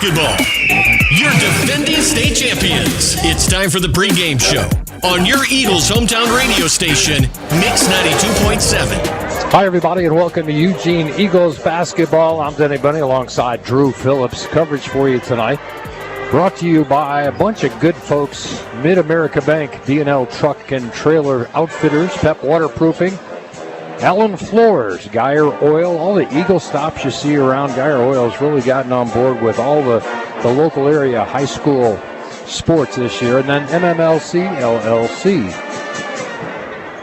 Basketball. Your defending state champions. It's time for the pregame show on your Eagles hometown radio station, Mix 92.7. Hi, everybody, and welcome to Eugene Eagles Basketball. I'm Denny Bunny alongside Drew Phillips. Coverage for you tonight brought to you by a bunch of good folks. Mid-America Bank, D&L Truck and Trailer Outfitters, Pep Waterproofing, Allen Floors, Geyer Oil. All the Eagle stops you see around Geyer Oil has really gotten on board with all the local area high school sports this year. And then MMLC, LLC.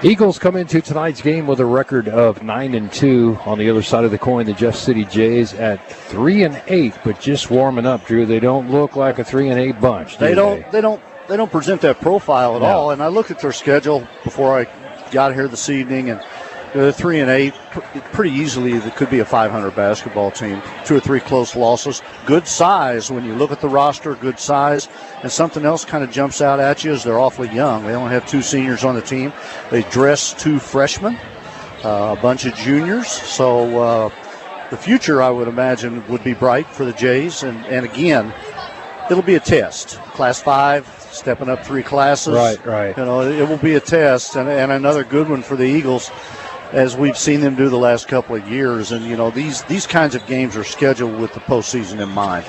Eagles come into tonight's game with a record of 9-2. On the other side of the coin, the Jeff City Jays at 3-8, but just warming up, Drew. They don't look like a 3-8 bunch. They don't present that profile at all. And I looked at their schedule before I got here this evening, and they're 3-8. Pretty easily, it could be a 500 basketball team. 2 or 3 close losses. Good size when you look at the roster. Good size, and something else kind of jumps out at you is they're awfully young. They only have 2 seniors on the team. They dress 2 freshmen, a bunch of juniors. So the future, I would imagine, would be bright for the Jays. And again, it'll be a test. Class 5, stepping up 3 classes. Right. You know, it will be a test, and another good one for the Eagles, as we've seen them do the last couple of years. And, you know, these kinds of games are scheduled with the postseason in mind.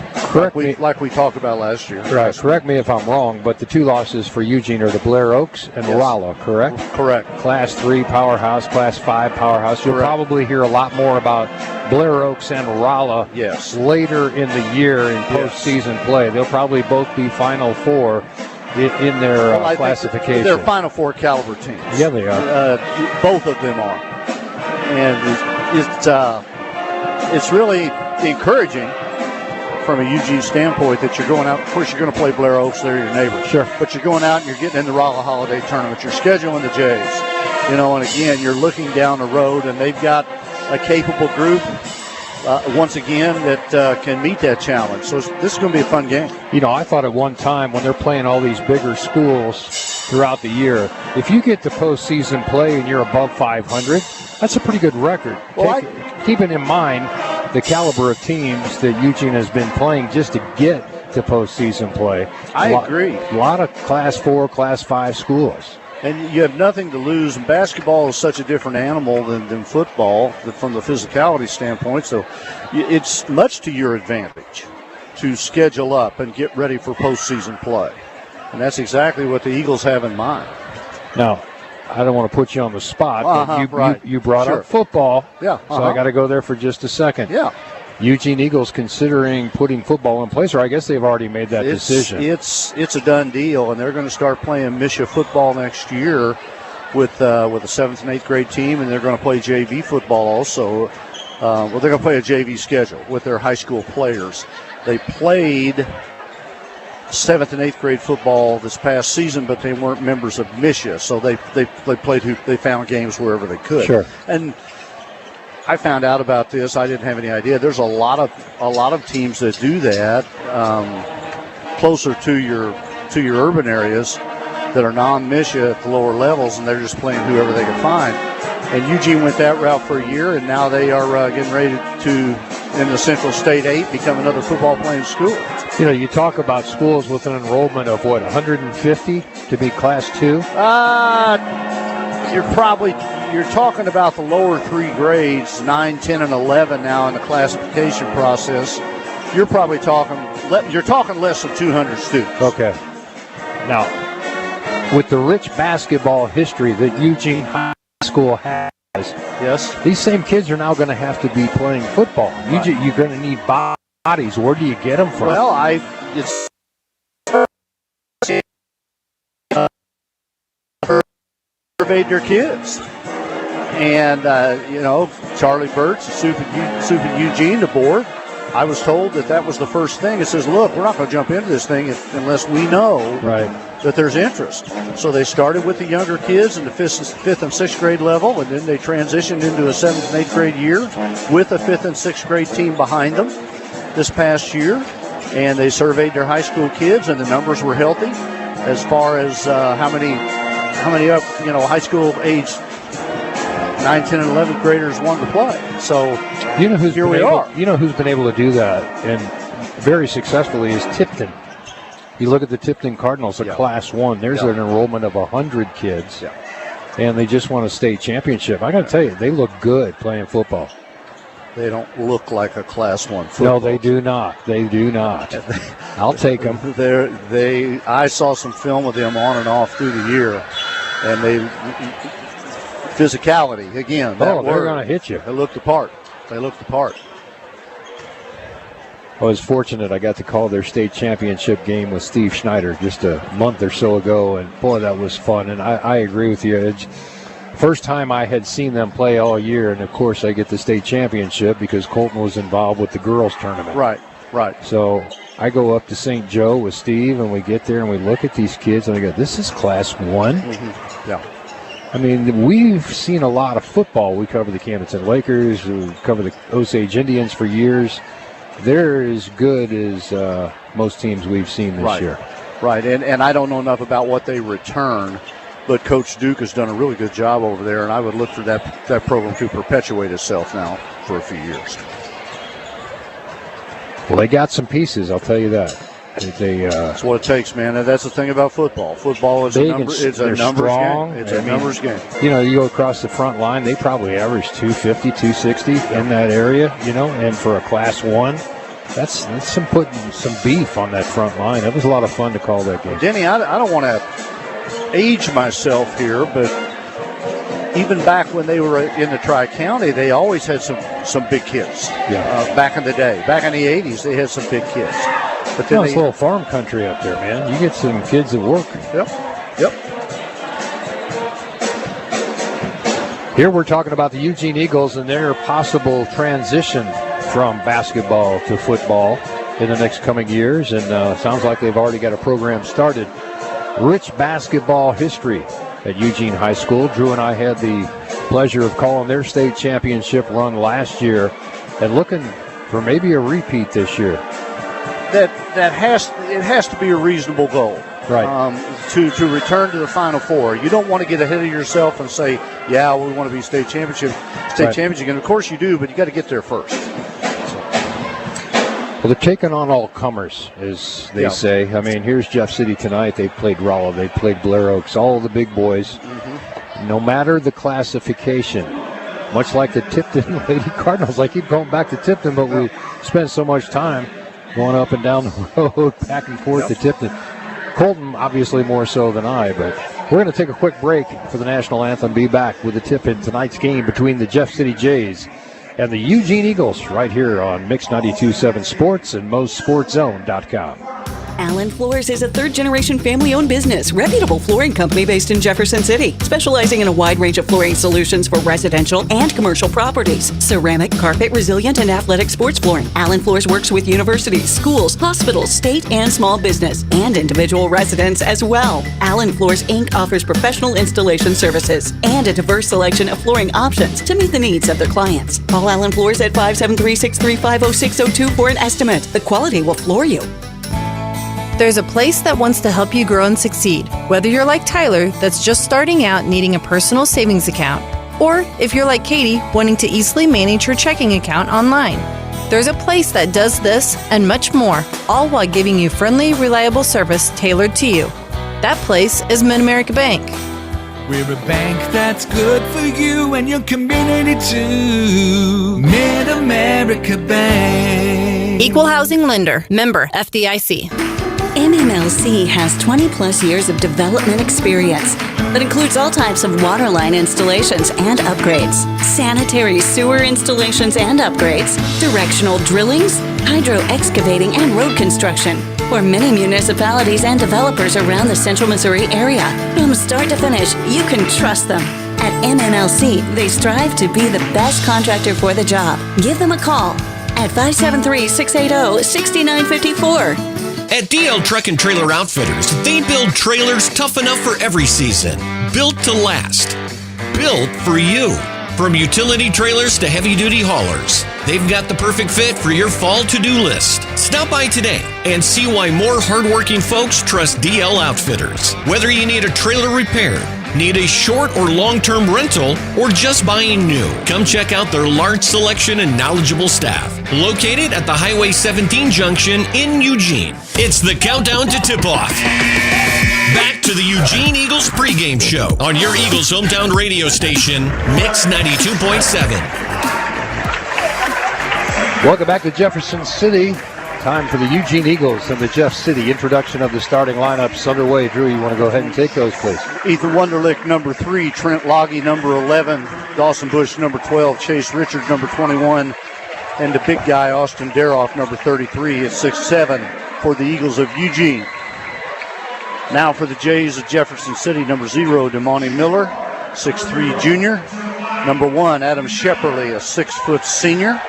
Like we talked about last year. Right. Correct me if I'm wrong, but the 2 losses for Eugene are the Blair Oaks and Rolla, correct? Correct. Class 3 powerhouse, Class 5 powerhouse. You'll probably hear a lot more about Blair Oaks and Rolla later in the year in postseason play. They'll probably both be Final Four in their classification. They're Final Four caliber teams. Yeah, they are. Both of them are. And it's really encouraging from a Eugene standpoint that you're going out. Of course, you're going to play Blair Oaks. They're your neighbors. Sure. But you're going out and you're getting in the Rolla Holiday Tournament. You're scheduling the Jays. You know, and again, you're looking down the road, and they've got a capable group, once again, that can meet that challenge. So this is going to be a fun game. You know, I thought at one time when they're playing all these bigger schools throughout the year, if you get to postseason play and you're above 500, that's a pretty good record. Well, keeping in mind the caliber of teams that Eugene has been playing just to get to postseason play. I agree. A lot of Class 4, Class 5 schools. And you have nothing to lose. And basketball is such a different animal than football from the physicality standpoint. So it's much to your advantage to schedule up and get ready for postseason play. And that's exactly what the Eagles have in mind. Now, I don't want to put you on the spot, but you brought up football. Yeah. So I got to go there for just a second. Yeah. Eugene Eagles considering putting football in place, or I guess they've already made that decision. It's a done deal, and they're going to start playing Misha football next year with a 7th and 8th grade team, and they're going to play JV football also. They're going to play a JV schedule with their high school players. They played 7th and 8th grade football this past season, but they weren't members of Misha, so they found games wherever they could. Sure. And I found out about this. I didn't have any idea. There's a lot of teams that do that closer to your urban areas that are non-Misha at the lower levels, and they're just playing whoever they can find. And Eugene went that route for a year, and now they are getting ready to, in the Central State 8, become another football-playing school. You know, you talk about schools with an enrollment of, 150 to be Class 2? You're talking about the lower 3 grades, 9, 10, and 11 now in the classification process. You're probably talking less than 200 students. Okay. Now, with the rich basketball history that Eugene High School has, these same kids are now going to have to be playing football. Right. You're going to need bodies. Where do you get them from? Well, it's surveyed their kids. And, Charlie Burt's, Super Eugene, the board, I was told that was the first thing. It says, look, we're not going to jump into this thing unless we know that there's interest. So they started with the younger kids in the 5th and 6th grade level, and then they transitioned into a 7th and 8th grade year with a 5th and 6th grade team behind them this past year. And they surveyed their high school kids, and the numbers were healthy as far as how many high school age 9, 10, and 11th graders wanted to play. So here we are. You know who's been able to do that, and very successfully is Tipton. You look at the Tipton Cardinals, a Class 1. There's an enrollment of 100 kids, and they just won a state championship. I got to tell you, they look good playing football. They don't look like a Class 1 football. No, they do not. They do not. I'll take them. I saw some film of them on and off through the year, and physicality, again. They're going to hit you. They looked the part. I was fortunate I got to call their state championship game with Steve Schneider just a month or so ago, and boy, that was fun. And I agree with you. First time I had seen them play all year, and of course I get the state championship because Colton was involved with the girls tournament. Right. So I go up to St. Joe with Steve, and we get there and we look at these kids, and I go, this is Class 1? Mm-hmm. Yeah. I mean, we've seen a lot of football. We cover the Camden Lakers, we cover the Osage Indians for years. They're as good as most teams we've seen this year. Right, and I don't know enough about what they return, but Coach Duke has done a really good job over there, and I would look for that program to perpetuate itself now for a few years. Well, they got some pieces, I'll tell you that. That's what it takes, man. And that's the thing about football. Football is big a numbers game. It's a numbers game. You know, you go across the front line, they probably average 250, 260 in that area, and for a Class 1, that's some putting some beef on that front line. It was a lot of fun to call that game. Denny, I don't want to age myself here, but even back when they were in the Tri-County, they always had some big kids. Back in the day. Back in the 80s, they had some big kids. But then it's a little farm country up there, man. You get some kids that work. Yep. Here we're talking about the Eugene Eagles and their possible transition from basketball to football in the next coming years. And sounds like they've already got a program started. Rich basketball history at Eugene High School. Drew and I had the pleasure of calling their state championship run last year and looking for maybe a repeat this year. It has to be a reasonable goal, right? To return to the Final Four. You don't want to get ahead of yourself and say, "Yeah, we want to be state championship." And of course you do, but you got to get there first. Well, they're taking on all comers, as they say. I mean, here's Jeff City tonight. They played Rolla, they played Blair Oaks, all the big boys. Mm-hmm. No matter the classification, much like the Tipton Lady Cardinals. I keep going back to Tipton, but we spend so much time going up and down the road, back and forth to Tipton. Colton, obviously more so than I, but we're going to take a quick break for the national anthem. Be back with the tip in tonight's game between the Jeff City Jays and the Eugene Eagles right here on Mix 92.7 Sports and MoSportsZone.com. Allen Floors is a third-generation family-owned business, reputable flooring company based in Jefferson City, specializing in a wide range of flooring solutions for residential and commercial properties. Ceramic, carpet, resilient, and athletic sports flooring. Allen Floors works with universities, schools, hospitals, state and small business, and individual residents as well. Allen Floors, Inc. offers professional installation services and a diverse selection of flooring options to meet the needs of their clients. Call Allen Floors at 573-635-0602 for an estimate. The quality will floor you. There's a place that wants to help you grow and succeed. Whether you're like Tyler, that's just starting out needing a personal savings account, or if you're like Katie, wanting to easily manage your checking account online. There's a place that does this and much more, all while giving you friendly, reliable service tailored to you. That place is Mid-America Bank. We're a bank that's good for you and your community too. Mid-America Bank. Equal housing lender. Member FDIC. MMLC has 20-plus years of development experience that includes all types of water line installations and upgrades, sanitary sewer installations and upgrades, directional drillings, hydro excavating, and road construction for many municipalities and developers around the Central Missouri area. From start to finish, you can trust them. At MMLC, they strive to be the best contractor for the job. Give them a call at 573-680-6954. At DL Truck and Trailer Outfitters, they build trailers tough enough for every season. Built to last. Built for you. From utility trailers to heavy-duty haulers, they've got the perfect fit for your fall to-do list. Stop by today and see why more hardworking folks trust DL Outfitters. Whether you need a trailer repaired, Need a short or long-term rental or just buying new? Come check out their large selection and knowledgeable staff. Located at the Highway 17 junction in Eugene. It's the countdown to tip-off. Back to the Eugene Eagles pregame show on your Eagles hometown radio station, Mix 92.7. Welcome back to Jefferson City. Time for the Eugene Eagles and the Jeff City. Introduction of the starting lineups underway. Drew, you want to go ahead and take those, please? Ethan Wunderlich, number 3. Trent Loggy, number 11. Dawson Bush, number 12. Chase Richards, number 21. And the big guy, Austin Daroff, number 33, at 6'7" for the Eagles of Eugene. Now for the Jays of Jefferson City, number 0, Damani Miller, 6'3" junior. Number 1, Adam Shepperly, a 6-foot senior.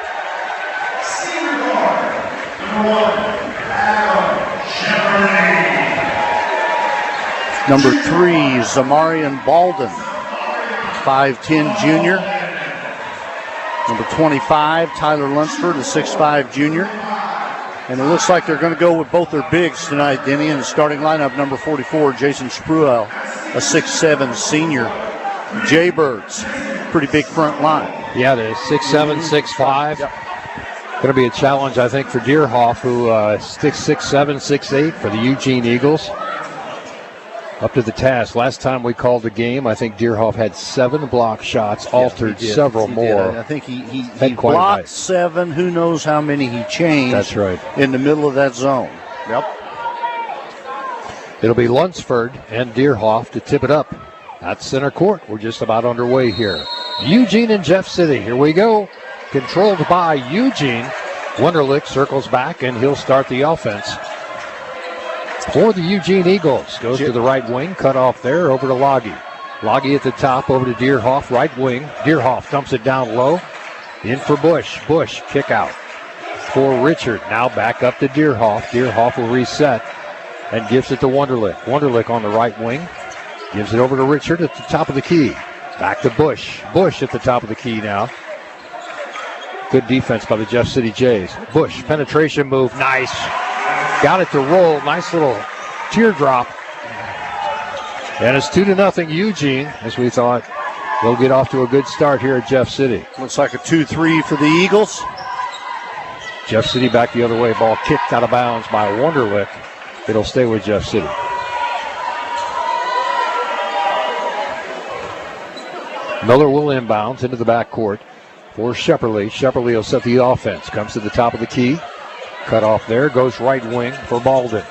Number 3, Zamarian Balden, 5'10" junior. Number 25, Tyler Lunsford, a 6'5" junior. And it looks like they're going to go with both their bigs tonight, Denny. In the starting lineup, number 44, Jason Spruill, a 6'7" senior. Jaybirds, pretty big front line. Yeah, it is 6'7", 6'5". Yep. Going to be a challenge, I think, for Deerhoff, who sticks 6'7", 6'8" for the Eugene Eagles. Up to the task. Last time we called the game, I think Deerhoff had 7 block shots, altered several more. I think he blocked 7. Who knows how many he changed. That's right. In the middle of that zone. Yep. It'll be Lunsford and Deerhoff to tip it up at center court. We're just about underway here. Eugene and Jeff City. Here we go. Controlled by Eugene. Wunderlich circles back, and he'll start the offense. For the Eugene Eagles, goes to the right wing, cut off there, over to Loggy. Loggy at the top, over to Deerhoff, right wing. Deerhoff dumps it down low, in for Bush. Bush, kick out for Richard. Now back up to Deerhoff. Deerhoff will reset and gives it to Wunderlich. Wunderlich on the right wing, gives it over to Richard at the top of the key. Back to Bush. Bush at the top of the key now. Good defense by the Jeff City Jays. Bush, penetration move, nice. Got it to roll. Nice little teardrop. And it's 2-0 Eugene, as we thought. They'll get off to a good start here at Jeff City. Looks like a 2-3 for the Eagles. Jeff City back the other way. Ball kicked out of bounds by Wunderlich. It'll stay with Jeff City. Miller will inbounds into the backcourt for Shepperly. Shepperly will set the offense. Comes to the top of the key. Cut off there, goes right wing for Balden.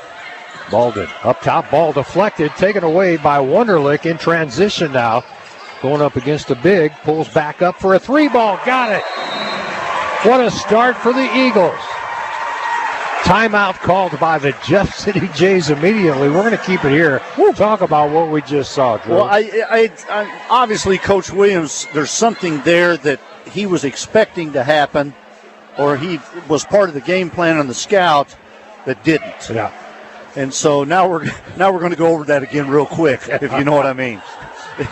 Balden up top, ball deflected, taken away by Wunderlich in transition now. Going up against a big, pulls back up for a 3-ball, got it. What a start for the Eagles. Timeout called by the Jeff City Jays immediately. We're going to keep it here. We'll talk about what we just saw, Drew. Well, I obviously, Coach Williams, there's something there that he was expecting to happen, or he was part of the game plan on the scout that didn't. Yeah. And so now we're going to go over that again real quick, if you know what I mean.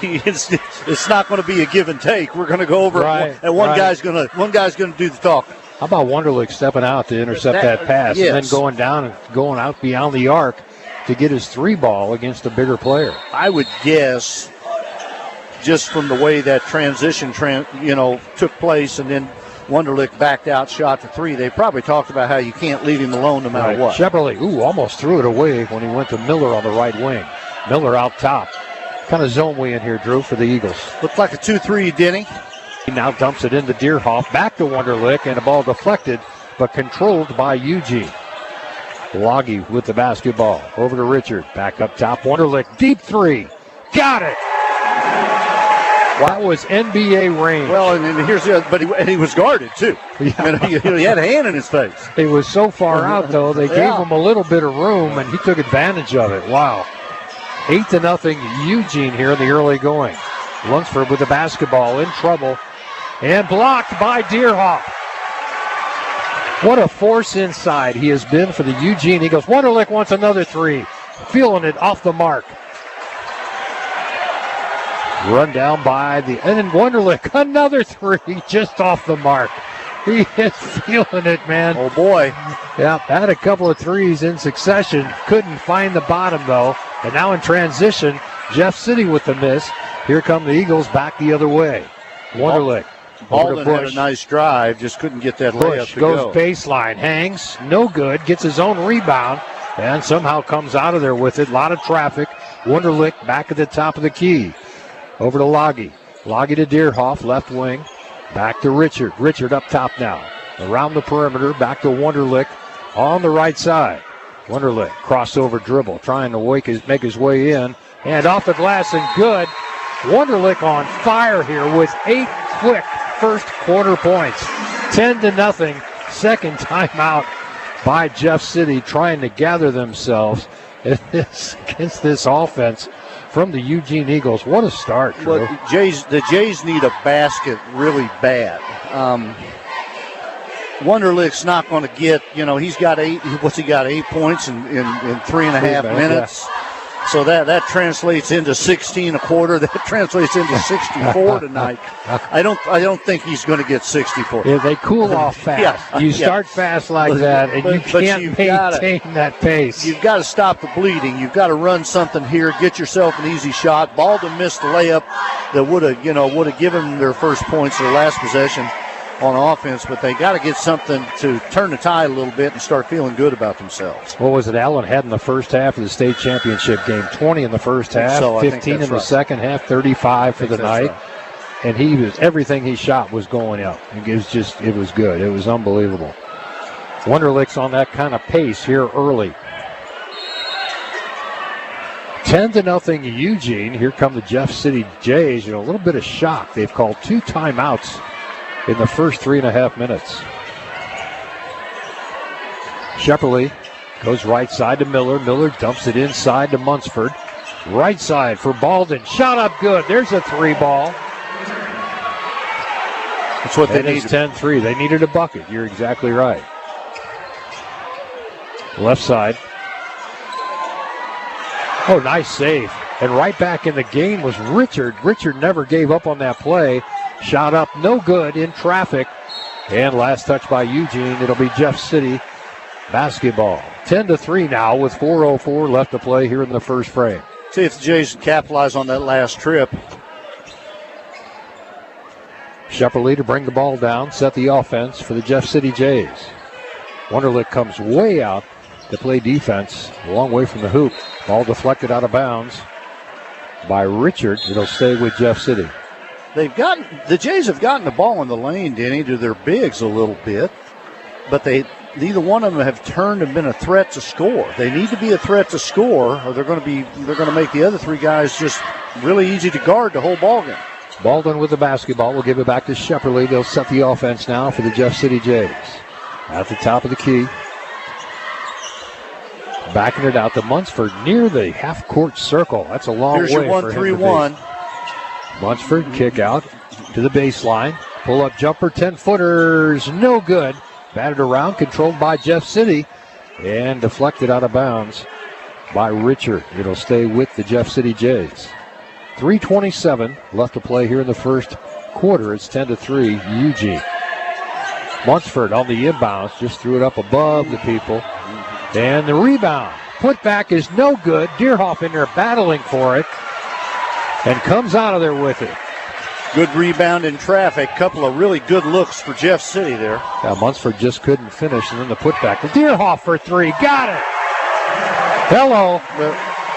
It's not going to be a give and take. We're going to go over it, and one guy's going to do the talking. How about Wunderlich stepping out to intercept that pass, and then going down and going out beyond the arc to get his 3-ball against a bigger player? I would guess, just from the way that transition took place, and then Wunderlich backed out, shot the 3. They probably talked about how you can't leave him alone no matter what. Shepperly, almost threw it away when he went to Miller on the right wing. Miller out top. Kind of zone we in here, Drew, for the Eagles. Looked like a 2-3, Denny. He now dumps it into Deerhoff. Back to Wunderlich, and a ball deflected, but controlled by Eugene. Loggy with the basketball. Over to Richard. Back up top. Wunderlich, deep 3. Got it! That was NBA range. Well, and here's the other, but he was guarded too. Yeah. He had a hand in his face. He was so far out though, they gave him a little bit of room, and he took advantage of it. Wow. 8-0 Eugene here in the early going. Lunsford with the basketball, in trouble, and blocked by Deerhoff. What a force inside he has been for the Eugene Eagles. Wunderlich wants another 3. Feeling it off the mark. Run down by and then Wunderlich, another 3 just off the mark. He is feeling it, man. Oh, boy. Yeah, had a couple of 3s in succession. Couldn't find the bottom, though. And now in transition, Jeff City with the miss. Here come the Eagles back the other way. Wonderlick. Alden had a nice drive, just couldn't get that layup to goes go. Baseline, hangs, no good, gets his own rebound, and somehow comes out of there with it. A lot of traffic. Wunderlich back at the top of the key. Over to Loggy. Loggy to Deerhoff, left wing. Back to Richard. Richard up top now. Around the perimeter, back to Wunderlich on the right side. Wunderlich, crossover dribble, trying to make his way in. And off the glass and good. Wunderlich on fire here with 8 quick first quarter points. 10-0. Second timeout by Jeff City, trying to gather themselves against this offense from the Eugene Eagles. What a start, Drew. Well, the Jays need a basket really bad. Wunderlich's not going to get, he's got 8 points in 3.5 minutes. Yeah. So that translates into 16 a quarter. That translates into 64 tonight. I don't think he's going to get 64. Yeah, they cool off fast. You start fast like that, and you can't maintain that pace. You've got to stop the bleeding. You've got to run something here, get yourself an easy shot. Baldwin missed the layup that would have given them their first points their last possession on offense, but they got to get something to turn the tide a little bit and start feeling good about themselves. What was it Allen had in the first half of the state championship game? 20 in the first half, 15 in the second half, 35 for the night. Right. And everything he shot was going up. It was good. It was unbelievable. Wunderlich's on that kind of pace here early. 10-0 Eugene. Here come the Jeff City Jays. A little bit of shock. They've called 2 timeouts in the first 3.5 minutes. Shepperly goes right side to Miller. Miller dumps it inside to Munsford. Right side for Baldwin. Shot up good. There's a 3-ball. That's what they needed. It's 10-3. They needed a bucket. You're exactly right. Left side. Oh, nice save. And right back in the game was Richard. Richard never gave up on that play. Shot up, no good in traffic. And last touch by Eugene. It'll be Jeff City basketball. 10-3 now with 4:04 left to play here in the first frame. See if the Jays can capitalize on that last trip. Shepperly to bring the ball down, set the offense for the Jeff City Jays. Wunderlich comes way out to play defense, a long way from the hoop. Ball deflected out of bounds by Richard. It'll stay with Jeff City. The Jays have gotten the ball in the lane, Denny, to their bigs a little bit, but neither one of them have turned and been a threat to score. They need to be a threat to score, or they're going to make the other 3 guys just really easy to guard the whole ball game. Baldwin with the basketball. We'll give it back to Shepperly. They'll set the offense now for the Jeff City Jays. At the top of the key. Backing it out to Munsford near the half-court circle. That's a long way for him to be. Here's your 1-3-1. Munsford, kick out to the baseline. Pull-up jumper, 10-footers, no good. Batted around, controlled by Jeff City, and deflected out of bounds by Richard. It'll stay with the Jeff City Jays. 3:27 left to play here in the first quarter. It's 10-3, Eugene. Munsford on the inbounds, just threw it up above the people. And the rebound, put back is no good. Deerhoff in there battling for it. And comes out of there with it. Good rebound in traffic. Couple of really good looks for Jeff City there. Yeah, Munsford just couldn't finish, and then the putback. The Deerhoff for 3. Got it. Hello.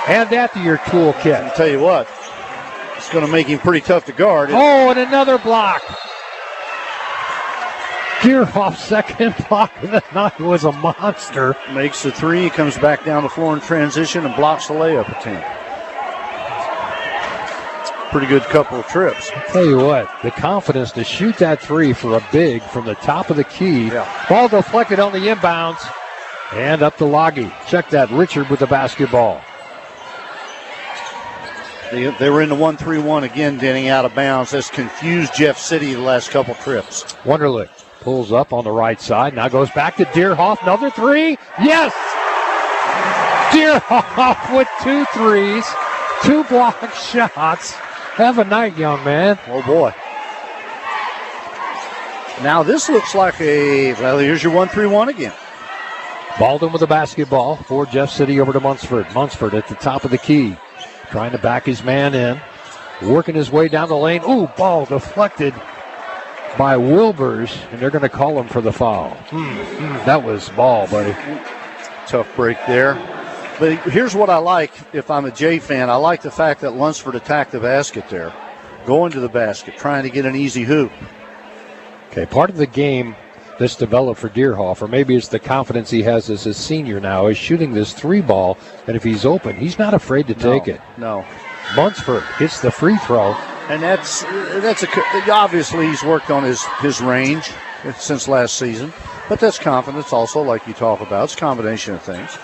Add that to your toolkit. I'll tell you what, it's going to make him pretty tough to guard. Oh, and another block. Deerhoff's second block of the night was a monster. Makes the 3, comes back down the floor in transition, and blocks the layup attempt. Pretty good couple of trips. I'll tell you what, the confidence to shoot that 3 for a big from the top of the key. Yeah. Ball deflected on the inbounds. And up to Loggy. Check that, Richard with the basketball. They were in the 1-3-1 again, Denny, out of bounds. That's confused Jeff City the last couple trips. Wunderlich pulls up on the right side. Now goes back to Deerhoff. Another 3. Yes! Deerhoff with 2 threes. 2 block shots. Have a night, young man. Oh, boy. Now this looks like here's your 1-3-1 again. Baldwin with the basketball for Jeff City over to Munsford. Munsford at the top of the key. trying to back his man in, working his way down the lane. Ooh, ball deflected by Wilbers, and they're going to call him for the foul. That was ball, buddy. Tough break there. But here's what I like if I'm a Jay fan. I like the fact that Lunsford attacked the basket there. Going to the basket, trying to get an easy hoop. Okay, part of the game that's developed for Deerhoff, or maybe it's the confidence he has as a senior now, is shooting this 3 ball, and if he's open, he's not afraid to take it. No. Lunsford hits the free throw. And that's obviously he's worked on his range since last season. But that's confidence also, like you talk about. It's a combination of things.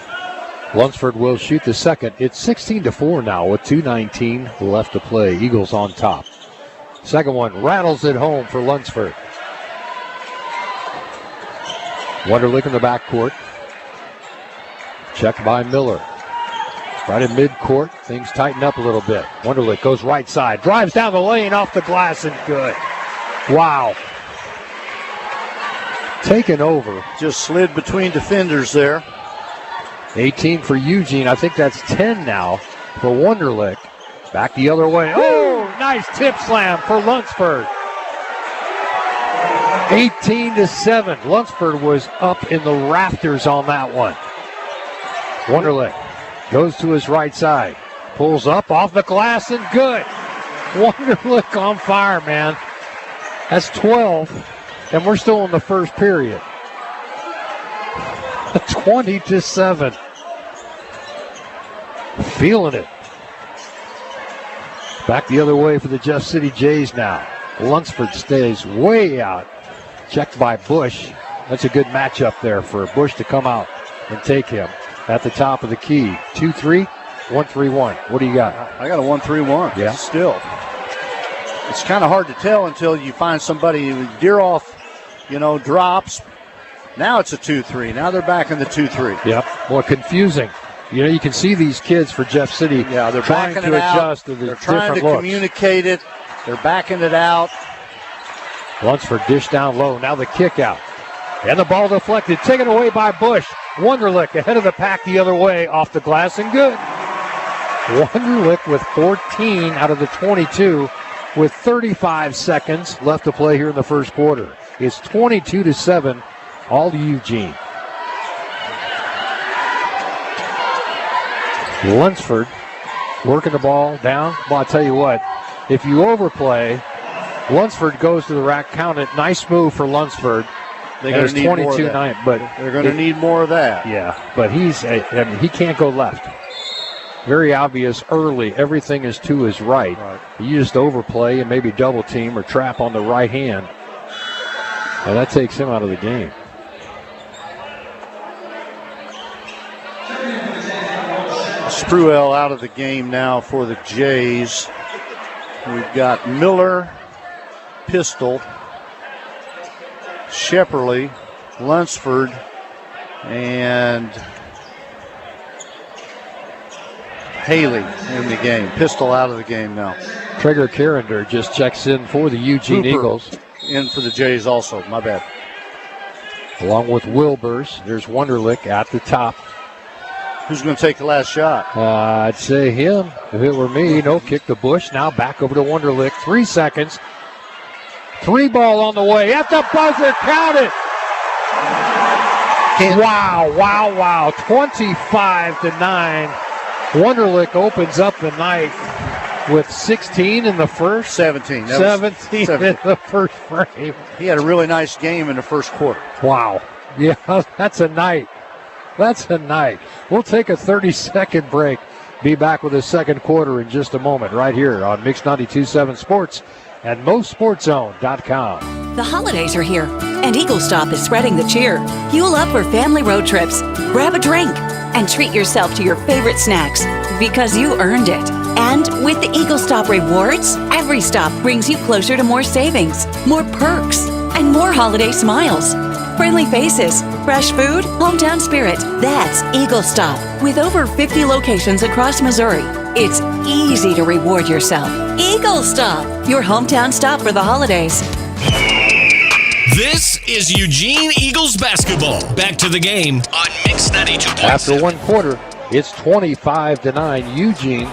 Lunsford will shoot the second. It's 16-4 now with 2:19 left to play. Eagles on top. Second one rattles it home for Lunsford. Wunderlich in the backcourt. Checked by Miller. Right in midcourt, things tighten up a little bit. Wunderlich goes right side, drives down the lane off the glass and good. Wow. Taken over. Just slid between defenders there. 18 for Eugene. I think that's 10 now for Wunderlich. Back the other way. Oh, nice tip slam for Lunsford. 18-7. Lunsford was up in the rafters on that one. Wunderlich goes to his right side. Pulls up off the glass and good. Wunderlich on fire, man. That's 12, and we're still in the first period. 20-7. Feeling it. Back the other way for the Jeff City Jays now. Lunsford stays way out. Checked by Bush. That's a good matchup there for Bush to come out and take him at the top of the key. 2-3, 1-3-1. What do you got? I got a 1-3-1. Yeah. Still. It's kind of hard to tell until you find somebody who Deerhoff, drops. Now it's a 2-3. Now they're back in the 2-3. Yep. Boy, confusing. You can see these kids for Jeff City. Yeah, they're trying backing to it adjust out. to the They're trying to looks. communicate it. They're backing it out. Lunsford dish down low. Now the kick out. And the ball deflected. Taken away by Bush. Wunderlich ahead of the pack the other way. Off the glass and good. Wunderlich with 14 out of the 22 with 35 seconds left to play here in the first quarter. It's 22-7. All to Eugene. Lunsford working the ball down. Well, I'll tell you what, if you overplay, Lunsford goes to the rack, count it. Nice move for Lunsford. They're going to need more of 22-9, but they're going to need more of that. Yeah, but he can't go left. Very obvious early. Everything is to his right. You just overplay and maybe double team or trap on the right hand. And that takes him out of the game. Spruill out of the game now for the Jays. We've got Miller, Pistol, Shepperly, Lunsford, and Haley in the game. Pistol out of the game now. Traeger Carrender just checks in for the Eugene Hooper Eagles. in for the Jays also. My bad. Along with Wilbers, there's Wunderlich at the top. Who's going to take the last shot? I'd say him. If it were me, no kick to Bush. Now back over to Wunderlich. 3 seconds. 3 ball on the way. At the buzzer. Count it. Wow. 25-9. Wunderlich opens up the night with 16 in the first. 17. 17 in the first frame. He had a really nice game in the first quarter. Wow. Yeah, that's a night. That's a night. We'll take a 30-second break. Be back with the second quarter in just a moment right here on Mix 92.7 Sports and MoSportsZone.com. The holidays are here, and Eagle Stop is spreading the cheer. Fuel up for family road trips, grab a drink, and treat yourself to your favorite snacks because you earned it. And with the Eagle Stop rewards, every stop brings you closer to more savings, more perks, and more holiday smiles. Friendly faces, fresh food, hometown spirit. That's Eagle Stop. With over 50 locations across Missouri, it's easy to reward yourself. Eagle Stop, your hometown stop for the holidays. This is Eugene Eagles Basketball. Back to the game on Mix 92.7. After one quarter, it's 25-9. Eugene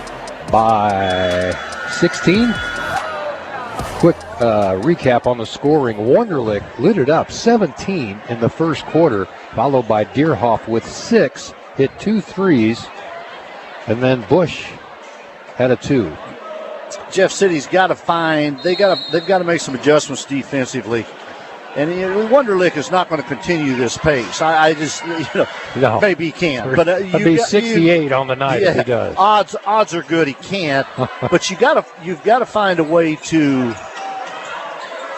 by 16. Quick recap on the scoring. Wunderlich lit it up, 17 in the first quarter, followed by Deerhoff with 6, hit 2 threes, and then Bush had a 2. Jeff City's got to find, they've got to make some adjustments defensively. And Wunderlich is not going to continue this pace. I just, No. maybe he can. But It'd be 68 on the night if he does. Odds are good he can't. But you've got to find a way to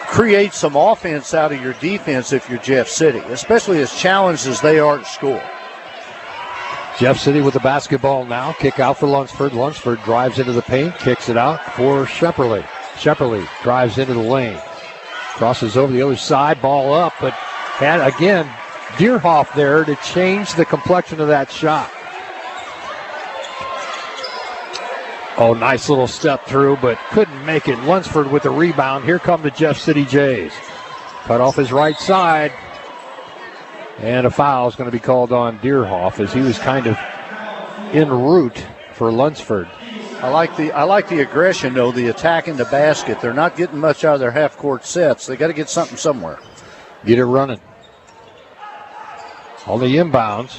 create some offense out of your defense if you're Jeff City, especially as challenged as they are to score. Jeff City with the basketball now. Kick out for Lunsford. Lunsford drives into the paint, kicks it out for Shepperly. Shepperly drives into the lane. Crosses over the other side, ball up, but had, again, Deerhoff there to change the complexion of that shot. Oh, nice little step through, but couldn't make it. Lunsford with the rebound. Here come the Jeff City Jays. Cut off his right side. And a foul is going to be called on Deerhoff as he was kind of en route for Lunsford. I like the aggression, though, the attack in the basket. They're not getting much out of their half-court sets. They got to get something somewhere. Get it running. On the inbounds.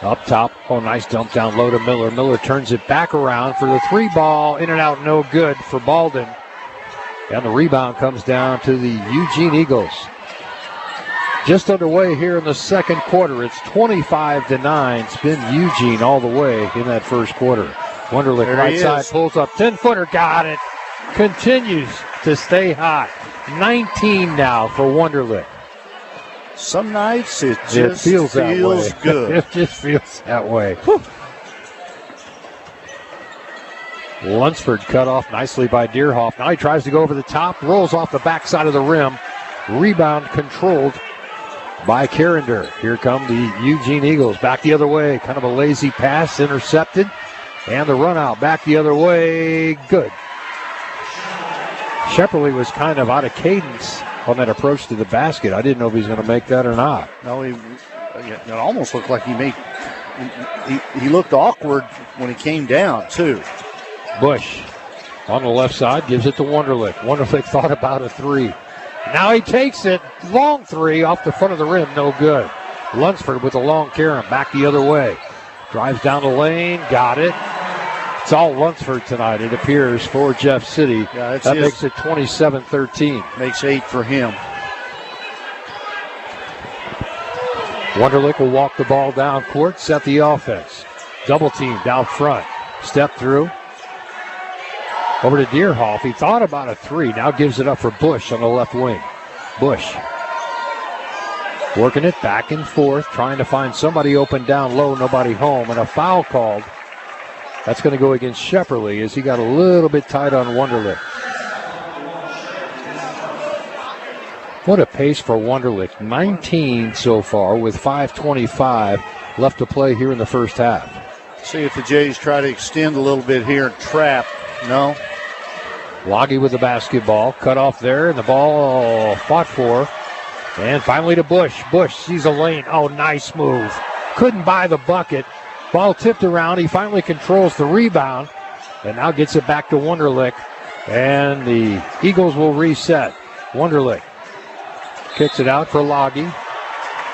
Up top. Oh, nice dump down low to Miller. Miller turns it back around for the 3 ball. In and out, no good for Baldwin. And the rebound comes down to the Eugene Eagles. Just underway here in the second quarter. It's 25-9. It's been Eugene all the way in that first quarter. Wunderlich right side pulls up. 10-footer. Got it. Continues to stay hot. 19 now for Wunderlich. Some nights it just feels good. It just feels that way. Whew. Lunsford cut off nicely by Deerhoff. Now he tries to go over the top. Rolls off the backside of the rim. Rebound controlled by Carrender. Here come the Eugene Eagles. Back the other way. Kind of a lazy pass. Intercepted. And the run out. Back the other way. Good. Shepperly was kind of out of cadence on that approach to the basket. I didn't know if he was going to make that or not. No, it almost looked like he looked awkward when he came down, too. Bush on the left side gives it to Wunderlich. Wunderlich thought about a 3. Now he takes it. Long 3 off the front of the rim. No good. Lunsford with a long carry. Back the other way. Drives down the lane. Got it. It's all Lunsford tonight, it appears, for Jeff City. Yeah, that makes it 27-13. Makes 8 for him. Wunderlich will walk the ball down court, set the offense. Double team down front. Step through. Over to Deerhoff. He thought about a 3. Now gives it up for Bush on the left wing. Bush working it back and forth, trying to find somebody open down low, nobody home, and a foul called. That's going to go against Shepperly as he got a little bit tight on Wunderlich. What a pace for Wunderlich. 19 so far with 5:25 left to play here in the first half. See if the Jays try to extend a little bit here and trap. No. Loggy with the basketball. Cut off there, and the ball fought for. And finally to Bush. Bush sees a lane. Oh, nice move. Couldn't buy the bucket. Ball tipped around. He finally controls the rebound. And now gets it back to Wunderlich. And the Eagles will reset. Wunderlich kicks it out for Loggy.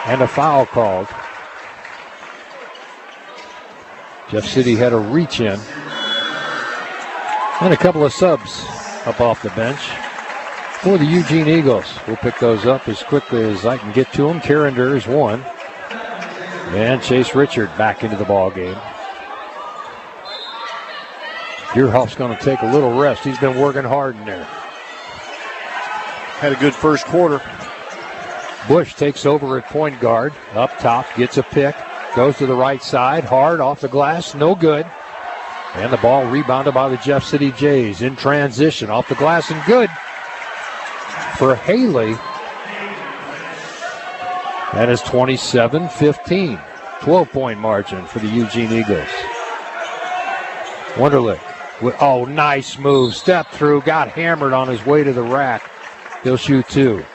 And a foul called. Jeff City had a reach in. And a couple of subs up off the bench for the Eugene Eagles. We'll pick those up as quickly as I can get to them. Carrender is one. And Chase Richard back into the ball game. Deerhoff's going to take a little rest. He's been working hard in there. Had a good first quarter. Bush takes over at point guard. Up top, gets a pick. Goes to the right side. Hard off the glass. No good. And the ball rebounded by the Jeff City Jays in transition. Off the glass and good for Haley. That is 27-15. 12-point margin for the Eugene Eagles. Wunderlich. Oh, nice move. Step through. Got hammered on his way to the rack. He'll shoot 2.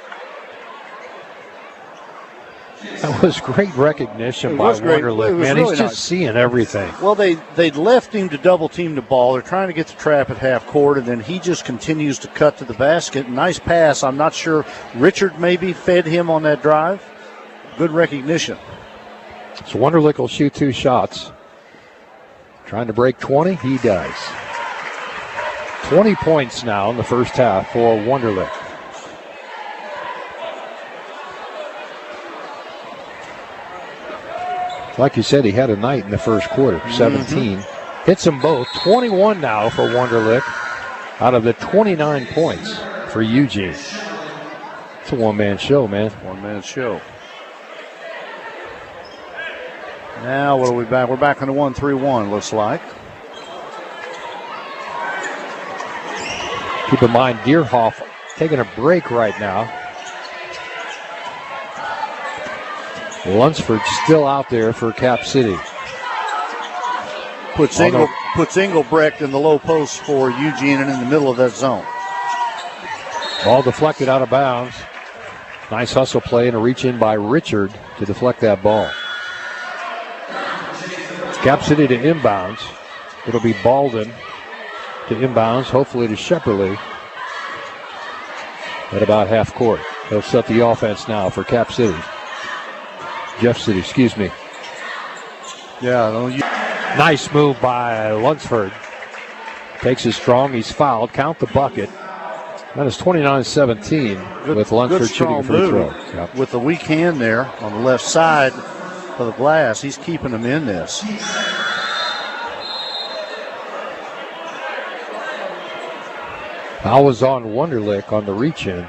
That was great recognition by Wonderlick, man. Really He's just seeing everything. Well, they left him to double team the ball. They're trying to get the trap at half court, and then he just continues to cut to the basket. Nice pass. I'm not sure. Richard maybe fed him on that drive. Good recognition. So Wonderlick will shoot 2 shots. Trying to break 20. He does. 20 points now in the first half for Wonderlick. Like you said, he had a night in the first quarter, 17. Hits them both. 21 now for Wonderlick out of the 29 points for Eugene. It's a one-man show, man. One-man show. Now, what are we back? We're back on the 1-3-1, looks like. Keep in mind, Deerhoff taking a break right now. Lunsford still out there for Cap City. Puts Engelbrecht in the low post for Eugene and in the middle of that zone. Ball deflected out of bounds. Nice hustle play and a reach in by Richard to deflect that ball. Cap City to inbounds. It'll be Baldwin to inbounds, hopefully to Shepperly at about half court. He'll set the offense now for Cap City. Jeff City, excuse me. Yeah. Nice move by Lunsford. Takes it strong. He's fouled. Count the bucket. That is 29-17 with Lunsford shooting free throw. Yep. With the weak hand there on the left side of the glass, he's keeping them in this. Foul was on Wonderlick on the reach-in.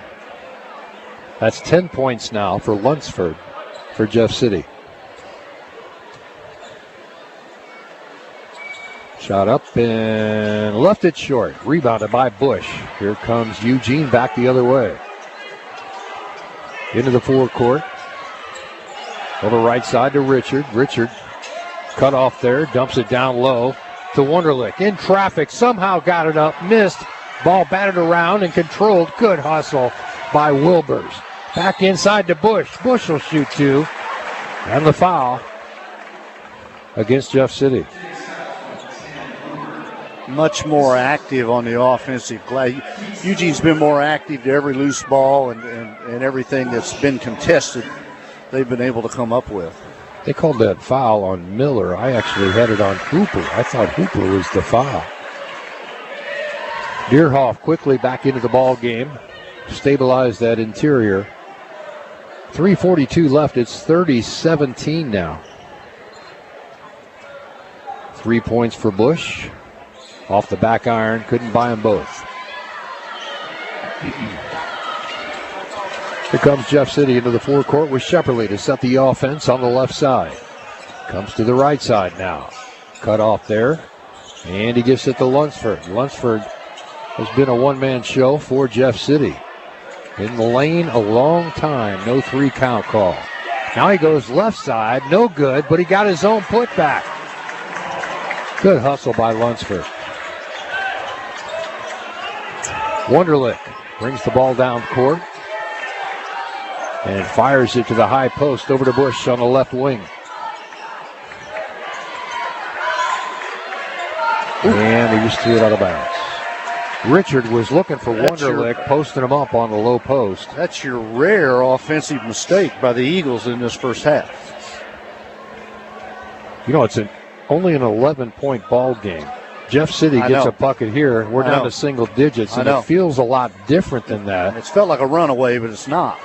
That's 10 points now for Lunsford for Jeff City. Shot up and left it short. Rebounded by Bush. Here comes Eugene back the other way. Into the forecourt. Over right side to Richard. Richard cut off there. Dumps it down low to Wonderlick. In traffic. Somehow got it up. Missed. Ball batted around and controlled. Good hustle by Wilbers. Back inside to Bush. Bush will shoot 2. And the foul against Jeff City. Much more active on the offensive play. Eugene's been more active to every loose ball and everything that's been contested they've been able to come up with. They called that foul on Miller. I actually had it on Hooper. I thought Hooper was the foul. Deerhoff quickly back into the ball game. Stabilized that interior. 3:42 left. It's 30-17 now. 3 points for Bush. Off the back iron. Couldn't buy them both. Here comes Jeff City into the forecourt with Shepperly to set the offense on the left side. Comes to the right side now. Cut off there. And he gives it to Lunsford. Lunsford has been a one-man show for Jeff City. In the lane a long time. No 3 count call. Now he goes left side. No good, but he got his own putback. Good hustle by Lunsford. Wonderlick brings the ball down court and fires it to the high post over to Bush on the left wing. And he just threw it out of bounds. Richard was looking for Wonderlick, posting him up on the low post. That's your rare offensive mistake by the Eagles in this first half. You know, it's only an 11-point ball game. Jeff City gets a bucket here. We're down to single digits, and it feels a lot different than that. It's felt like a runaway, but it's not.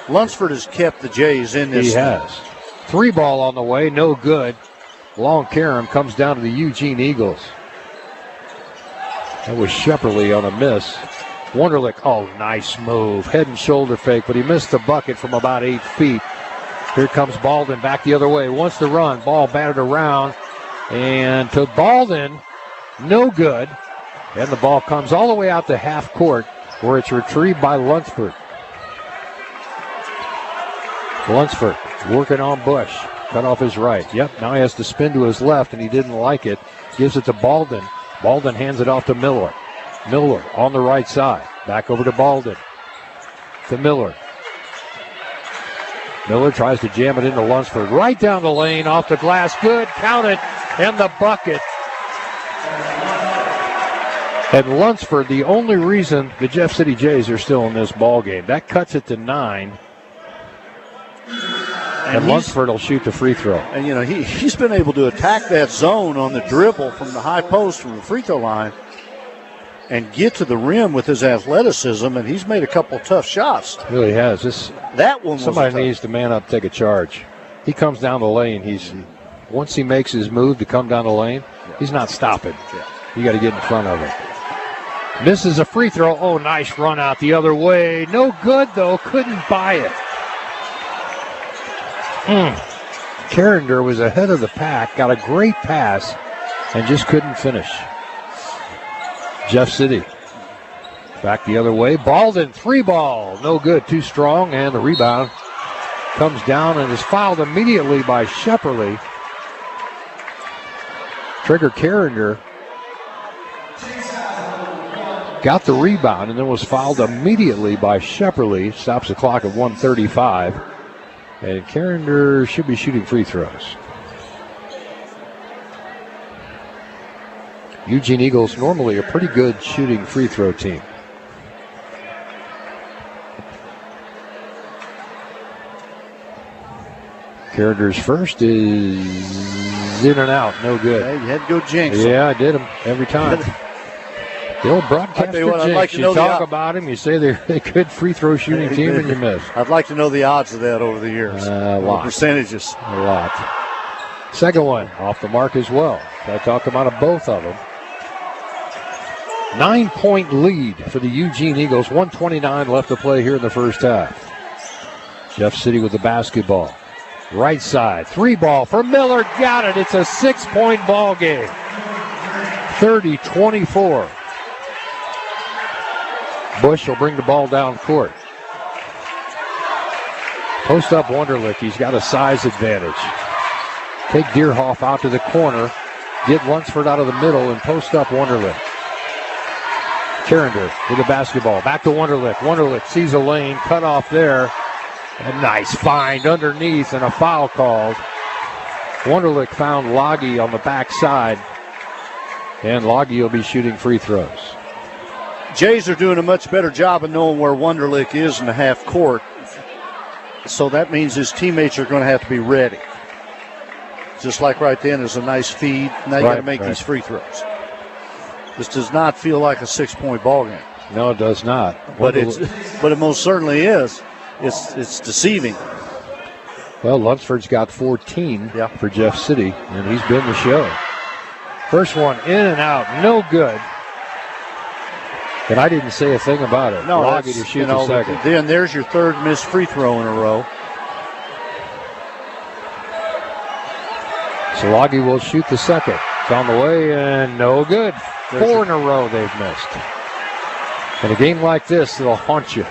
Lunsford has kept the Jays in this. He has. 3 ball on the way, no good. Long carom comes down to the Eugene Eagles. That was Shepperly on a miss. Wonderlick, nice move. Head and shoulder fake, but he missed the bucket from about 8 feet. Here comes Baldwin back the other way. Wants to run. Ball batted around. And to Baldwin, no good. And the ball comes all the way out to half court where it's retrieved by Lunsford. Lunsford working on Bush. Cut off his right. Yep, now he has to spin to his left, and he didn't like it. Gives it to Baldwin. Baldwin hands it off to Miller. Miller on the right side. Back over to Baldwin. To Miller. Miller tries to jam it into Lunsford. Right down the lane, off the glass. Good, count it, and the bucket. And Lunsford, the only reason the Jeff City Jays are still in this ball game. That cuts it to 9. And Lunsford will shoot the free throw. And, you know, he's been able to attack that zone on the dribble from the high post from the free throw line and get to the rim with his athleticism, and he's made a couple tough shots. Really has. That one was somebody needs to man up, take a charge. He comes down the lane. Once he makes his move to come down the lane, he's not stopping. You got to get in front of him. Misses a free throw. Oh, nice run out the other way. No good, though. Couldn't buy it. Carrender was ahead of the pack, got a great pass, and just couldn't finish. Jeff City back the other way. Baldwin, 3-ball. No good, too strong, and the rebound comes down and is fouled immediately by Shepperly. Trigger Carrender got the rebound and then was fouled immediately by Shepperly. Stops the clock at 1:35. And Carrender should be shooting free throws. Eugene Eagles normally a pretty good shooting free throw team. Carrender's first is in and out, no good. Hey, you had to go jinx. Yeah, I did him every time. The old broadcaster jinx. You talk about him, you say they're a good free throw shooting team, and you miss. I'd like to know the odds of that over the years. A lot. Percentages. A lot. Second one, off the mark as well. I talked about both of them. 9-point lead for the Eugene Eagles. 1:29 left to play here in the first half. Jeff City with the basketball. Right side, 3-ball for Miller. Got it. It's a 6-point ball game. 30-24. Bush will bring the ball down court. Post up Wunderlich. He's got a size advantage. Take Deerhoff out to the corner. Get Lunsford out of the middle and post up Wunderlich. Carrender with the basketball. Back to Wunderlich. Wunderlich sees a lane. Cut off there. A nice find underneath and a foul called. Wunderlich found Loggy on the backside. And Loggy will be shooting free throws. Jays are doing a much better job of knowing where Wunderlich is in the half court. So that means his teammates are going to have to be ready. Just like right then, there's a nice feed. Now you got to make these free throws. This does not feel like a 6-point ball game. No, it does not. But it most certainly is. It's deceiving. Well, Lunsford's got 14 for Jeff City, and he's been the show. First one in and out, no good. And I didn't say a thing about it. No, Loggy to shoot the second. Then there's your third missed free throw in a row. So Loggy will shoot the second. It's on the way and no good. 4 in a row they've missed. In a game like this, they'll haunt you.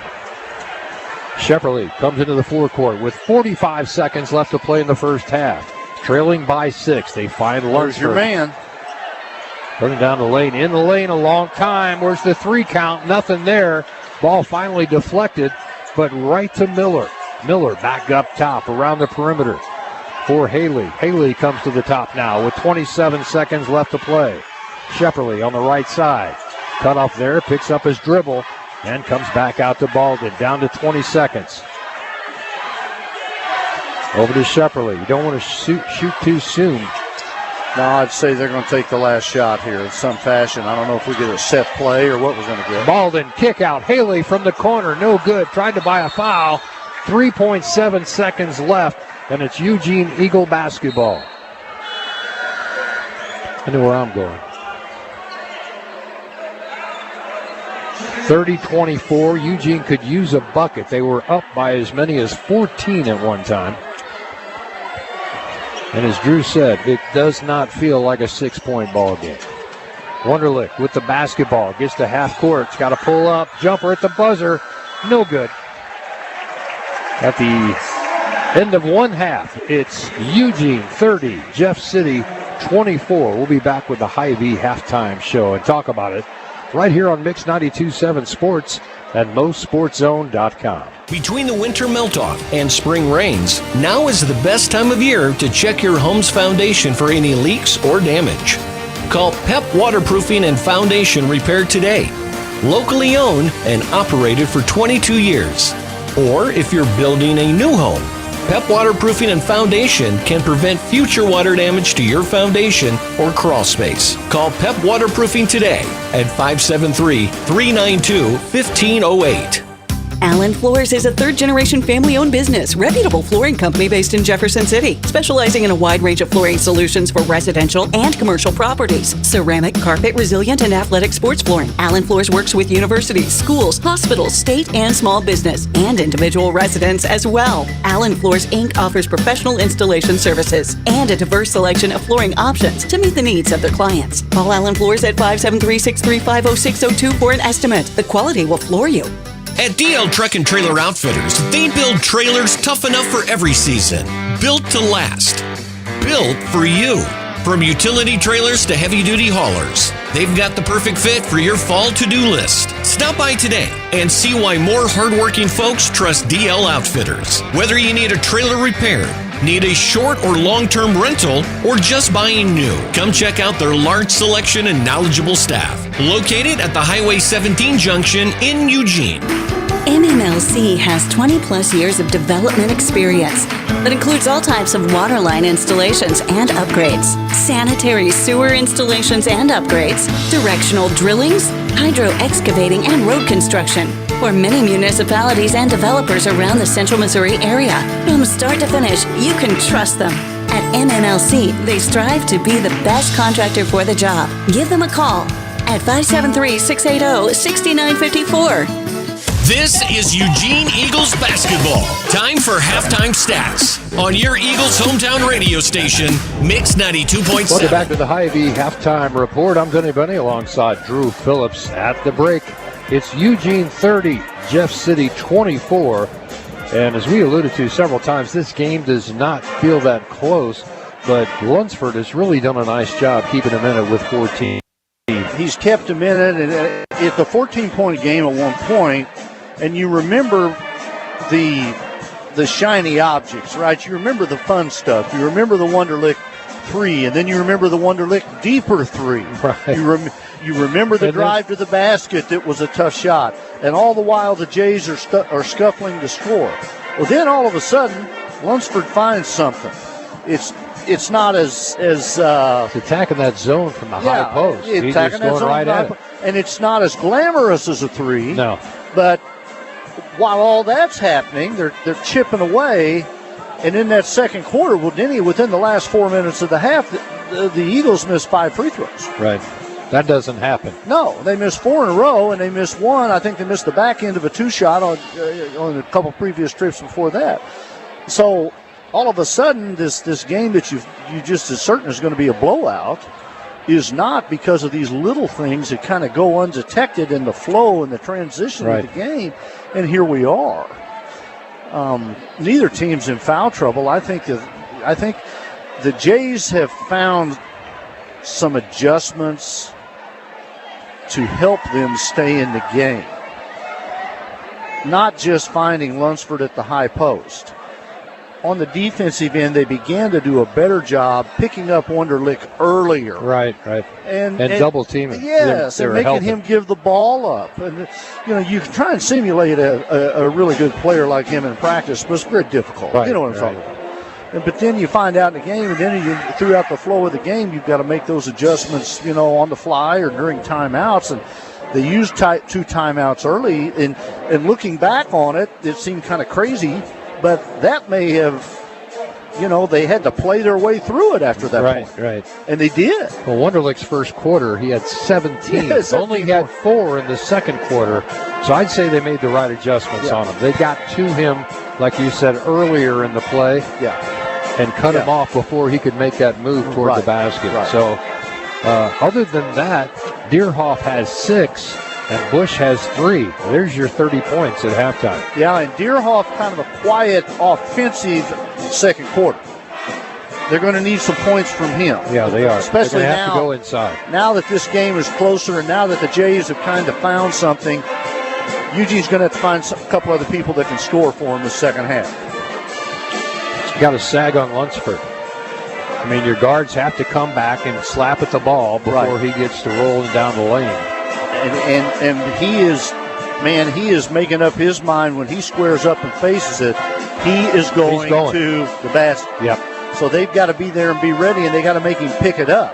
Shepperly comes into the forecourt with 45 seconds left to play in the first half. Trailing by 6. They find Lunsford. There's your man. Running down the lane, in the lane a long time. Where's the 3 count? Nothing there. Ball finally deflected, but right to Miller. Miller back up top around the perimeter for Haley. Haley comes to the top now with 27 seconds left to play. Shepperly on the right side. Cut off there, picks up his dribble, and comes back out to Baldwin. Down to 20 seconds. Over to Shepperly. You don't want to shoot too soon. No, I'd say they're going to take the last shot here in some fashion. I don't know if we get a set play or what we're going to get. Baldwin, kick out. Haley from the corner. No good. Tried to buy a foul. 3.7 seconds left, and it's Eugene Eagle basketball. I know where I'm going. 30-24. Eugene could use a bucket. They were up by as many as 14 at one time. And as Drew said, it does not feel like a 6-point ball game. Wunderlich with the basketball. Gets to half court. It's got to pull up. Jumper at the buzzer. No good. At the end of one half, it's Eugene 30, Jeff City 24. We'll be back with the Hy-Vee halftime show and talk about it right here on Mix 92.7 Sports at MoSportsZone.com. Between the winter melt-off and spring rains, now is the best time of year to check your home's foundation for any leaks or damage. Call PEP Waterproofing and Foundation Repair today. Locally owned and operated for 22 years. Or if you're building a new home, PEP Waterproofing and Foundation can prevent future water damage to your foundation or crawl space. Call PEP Waterproofing today at 573-392-1508. Allen Floors is a third-generation family-owned business, reputable flooring company based in Jefferson City, specializing in a wide range of flooring solutions for residential and commercial properties. Ceramic, carpet, resilient, and athletic sports flooring. Allen Floors works with universities, schools, hospitals, state and small business, and individual residents as well. Allen Floors, Inc. offers professional installation services and a diverse selection of flooring options to meet the needs of their clients. Call Allen Floors at 573-635-0602 for an estimate. The quality will floor you. At DL Truck and Trailer Outfitters, they build trailers tough enough for every season. Built to last. Built for you. From utility trailers to heavy-duty haulers, they've got the perfect fit for your fall to-do list. Stop by today and see why more hardworking folks trust DL Outfitters. Whether you need a trailer repaired, need a short or long-term rental, or just buying new, come check out their large selection and knowledgeable staff. Located at the Highway 17 junction in Eugene. MMLC has 20-plus years of development experience that includes all types of water line installations and upgrades, sanitary sewer installations and upgrades, directional drillings, hydro excavating, and road construction for many municipalities and developers around the Central Missouri area. From start to finish, you can trust them. At MMLC, they strive to be the best contractor for the job. Give them a call at 573-680-6954. This is Eugene Eagles Basketball. Time for halftime stats on your Eagles hometown radio station, Mix 92.7. Welcome back to the Hy-Vee halftime report. I'm Denny Bunny alongside Drew Phillips. At the break, it's Eugene 30, Jeff City 24. And as we alluded to several times, this game does not feel that close, but Lunsford has really done a nice job keeping them in it with 14. He's kept them in it, and it's a 14-point game at one point. And you remember the shiny objects, right? You remember the fun stuff. You remember the Wonderlic 3, and then you remember the Wonderlic deeper 3. Right. You remember the drive to the basket that was a tough shot. And all the while the Jays are scuffling to score. Well, then all of a sudden, Lunsford finds something. It's not as It's attacking that zone from the high post. He's attacking just that going zone right at it. And it's not as glamorous as a 3. No. But while all that's happening, they're chipping away. And in that second quarter, well, Denny, within the last 4 minutes of the half, the Eagles missed 5 free throws. Right. That doesn't happen. No, they missed 4 in a row, and they missed 1. I think they missed the back end of a 2-shot on a couple previous trips before that. So all of a sudden, this game that you just as certain is going to be a blowout is not because of these little things that kind of go undetected in the flow and the transition of the game. And here we are. Neither team's in foul trouble. I think the Jays have found some adjustments to help them stay in the game. Not just finding Lunsford at the high post. On the defensive end, they began to do a better job picking up Wonderlic earlier. Right. And double teaming. Yes, and making him give the ball up. And you can try and simulate a really good player like him in practice, but it's very difficult. Right, you know what I'm talking about. But then you find out in the game, and then throughout the flow of the game, you've got to make those adjustments, on the fly or during timeouts. And they used 2 timeouts early. And looking back on it, it seemed kind of crazy. But that may have, they had to play their way through it after that point. Right. And they did. Well, Wonderlic's first quarter, he had 17. Yes, only had 4 in the second quarter. So I'd say they made the right adjustments on him. They got to him, like you said, earlier in the play. Yeah. And cut him off before he could make that move toward the basket. Right. So other than that, Deerhoff has 6. And Bush has 3. There's your 30 points at halftime. Yeah, and Deerhoff kind of a quiet offensive second quarter. they're going to need some points from him. Yeah, they are. Especially they're gonna now, have to go inside. Now that this game is closer and now that the Jays have kind of found something, Eugene's going to have to find a couple other people that can score for him the second half. You got to sag on Lunsford. I mean, your guards have to come back and slap at the ball before he gets to rolling down the lane. And he is, man, he is making up his mind when he squares up and faces it. He is going to the basket. Yep. So they've got to be there and be ready, and they got to make him pick it up.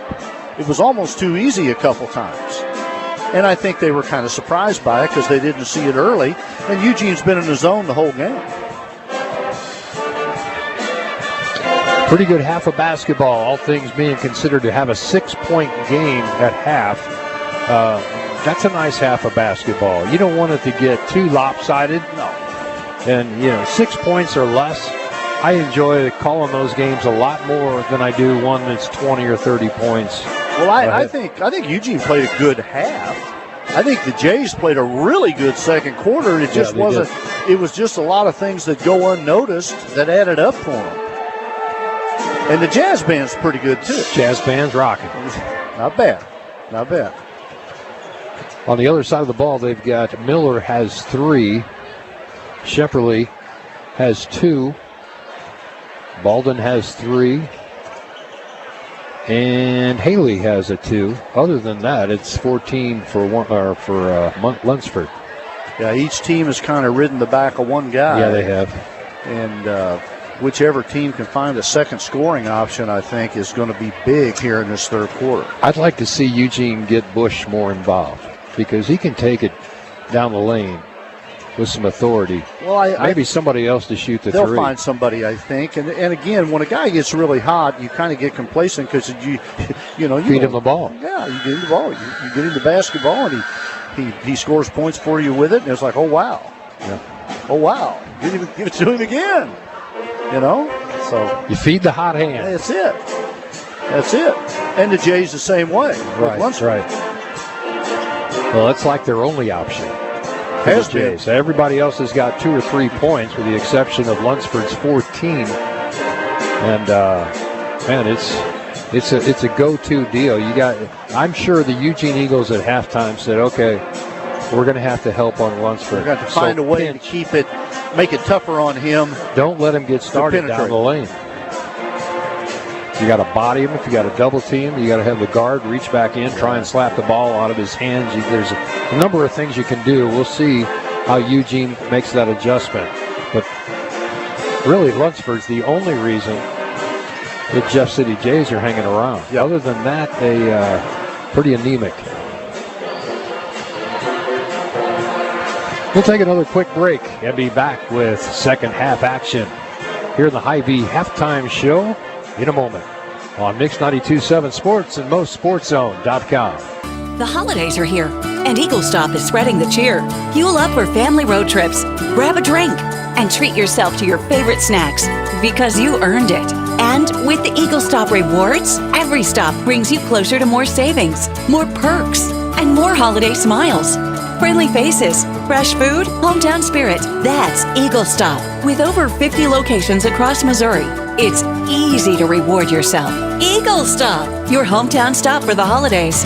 It was almost too easy a couple times. And I think they were kind of surprised by it because they didn't see it early. And Eugene's been in the zone the whole game. Pretty good half of basketball, all things being considered, to have a 6-point game at half. That's a nice half of basketball. You don't want it to get too lopsided. No. And, 6 points or less. I enjoy calling those games a lot more than I do one that's 20 or 30 points. Well, I think Eugene played a good half. I think the Jays played a really good second quarter. It just wasn't. It was just a lot of things that go unnoticed that added up for them. And the jazz band's pretty good too. Jazz band's rocking. Not bad. Not bad. On the other side of the ball, they've got Miller has 3. Shepperly has 2. Baldwin has 3. And Haley has a 2. Other than that, it's 14 for Lunsford. Yeah, each team has kind of ridden the back of one guy. Yeah, they have. And whichever team can find a second scoring option, I think, is going to be big here in this third quarter. I'd like to see Eugene get Bush more involved because he can take it down the lane with some authority. Well, maybe somebody else to shoot the they'll 3. They'll find somebody, I think. And again, when a guy gets really hot, you kind of get complacent because you feed him the ball. Yeah, you get him the ball. You get him the basketball, and he scores points for you with it. And it's like, oh wow, oh wow, give it to him again. So you feed the hot hand. That's it. And the Jays the same way. Right. Well, that's like their only option. Has been. So everybody else has got 2 or 3 points, with the exception of Lunsford's 14. And man, it's a go-to deal. I'm sure the Eugene Eagles at halftime said, okay, we're going to have to help on Lunsford. We've got to find a way to keep it, make it tougher on him. Don't let him get started down the lane. You got to body him. If you got to double team, you got to have the guard reach back in, try and slap the ball out of his hands. There's a number of things you can do. We'll see how Eugene makes that adjustment. But really, Lunsford's the only reason the Jeff City Jays are hanging around. Yep. Other than that, they pretty anemic. We'll take another quick break and be back with second half action here in the Hy-Vee halftime show in a moment on Mix 92.7 Sports and MoSportsZone.com. The holidays are here, and Eagle Stop is spreading the cheer. Fuel up for family road trips, grab a drink, and treat yourself to your favorite snacks because you earned it. And with the Eagle Stop rewards, every stop brings you closer to more savings, more perks, and more holiday smiles. Friendly faces, fresh food, hometown spirit. That's Eagle Stop. With over 50 locations across Missouri, it's easy to reward yourself. Eagle Stop, your hometown stop for the holidays.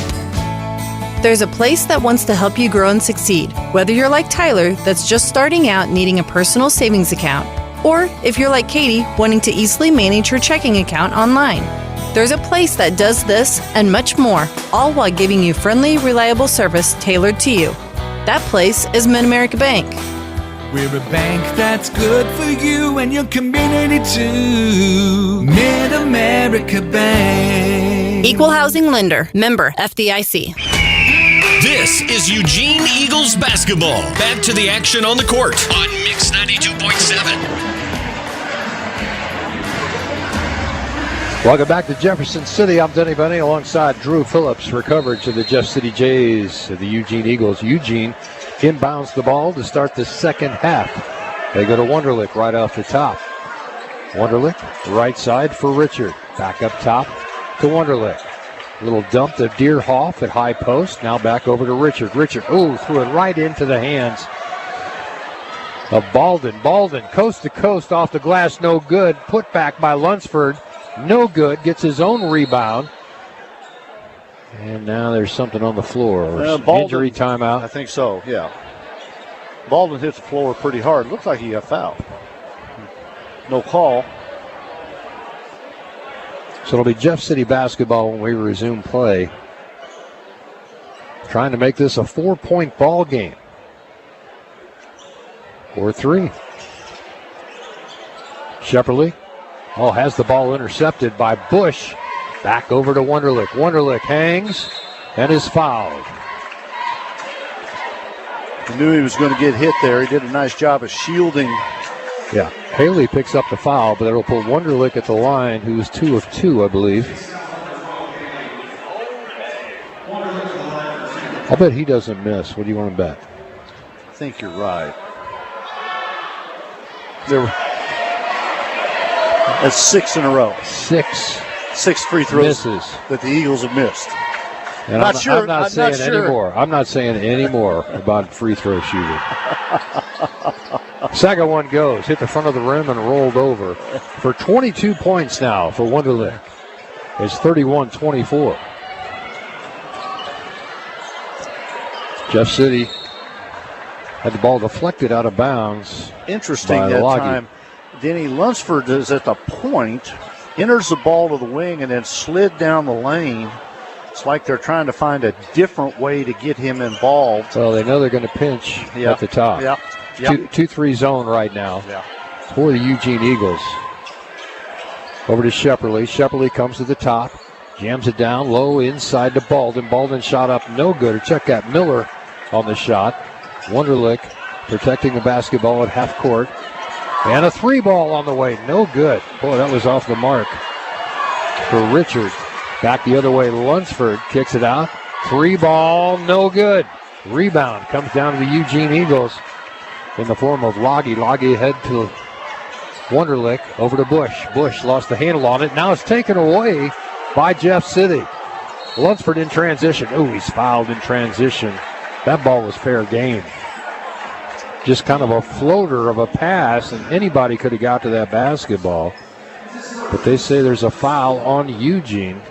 There's a place that wants to help you grow and succeed, whether you're like Tyler, that's just starting out needing a personal savings account, or if you're like Katie, wanting to easily manage her checking account online. There's a place that does this and much more, all while giving you friendly, reliable service tailored to you. That place is Mid-America Bank. We're a bank that's good for you and your community too. Mid-America Bank. Equal housing lender. Member FDIC. This is Eugene Eagles Basketball. Back to the action on the court on Mix 92.7. Welcome back to Jefferson City. I'm Denny Bunny alongside Drew Phillips for coverage of the Jeff City Jays of the Eugene Eagles. Eugene inbounds the ball to start the second half. They go to Wunderlich right off the top. Wunderlich, right side for Richard. Back up top to Wunderlich. Little dump to Deerhoff at high post. Now back over to Richard. Richard, threw it right into the hands of Baldwin. Baldwin, coast to coast off the glass, no good. Put back by Lunsford. No good. Gets his own rebound. And now there's something on the floor. Injury timeout. I think so, yeah. Baldwin hit the floor pretty hard. Looks like he got fouled. No call. So it'll be Jeff City basketball when we resume play. Trying to make this a 4-point ball game. 4-3. Shepperly. Has the ball intercepted by Bush. Back over to Wunderlich. Wunderlich hangs and is fouled. He knew he was going to get hit there. He did a nice job of shielding. Yeah, Haley picks up the foul, but it'll put Wunderlich at the line, who's 2 of 2, I believe. I'll bet he doesn't miss. What do you want to bet? I think you're right. That's 6 in a row. 6 free throws misses that the Eagles have missed. And I'm not saying anymore. I'm not saying any more about free throw shooting. Second one goes, hit the front of the rim and rolled over for 22 points now for Wunderlich. It's 31-24. Jeff City had the ball deflected out of bounds. Interesting that time. Denny Lunsford is at the point, enters the ball to the wing, and then slid down the lane. It's like they're trying to find a different way to get him involved. Well, they know they're going to pinch at the top. Yeah. 2-3 zone right now for the Eugene Eagles. Over to Shepperly. Shepperly comes to the top, jams it down low inside to Baldwin. Baldwin shot up, no good. Check that Miller on the shot. Wunderlich protecting the basketball at half court. And a 3-ball on the way, no good. Boy, that was off the mark for Richard. Back the other way, Lunsford kicks it out. 3-ball, no good. Rebound comes down to the Eugene Eagles in the form of Loggy. Loggy ahead to Wunderlich, over to Bush. Bush lost the handle on it. Now it's taken away by Jeff City. Lunsford in transition. He's fouled in transition. That ball was fair game. Just kind of a floater of a pass, and anybody could have got to that basketball. But they say there's a foul on Eugene.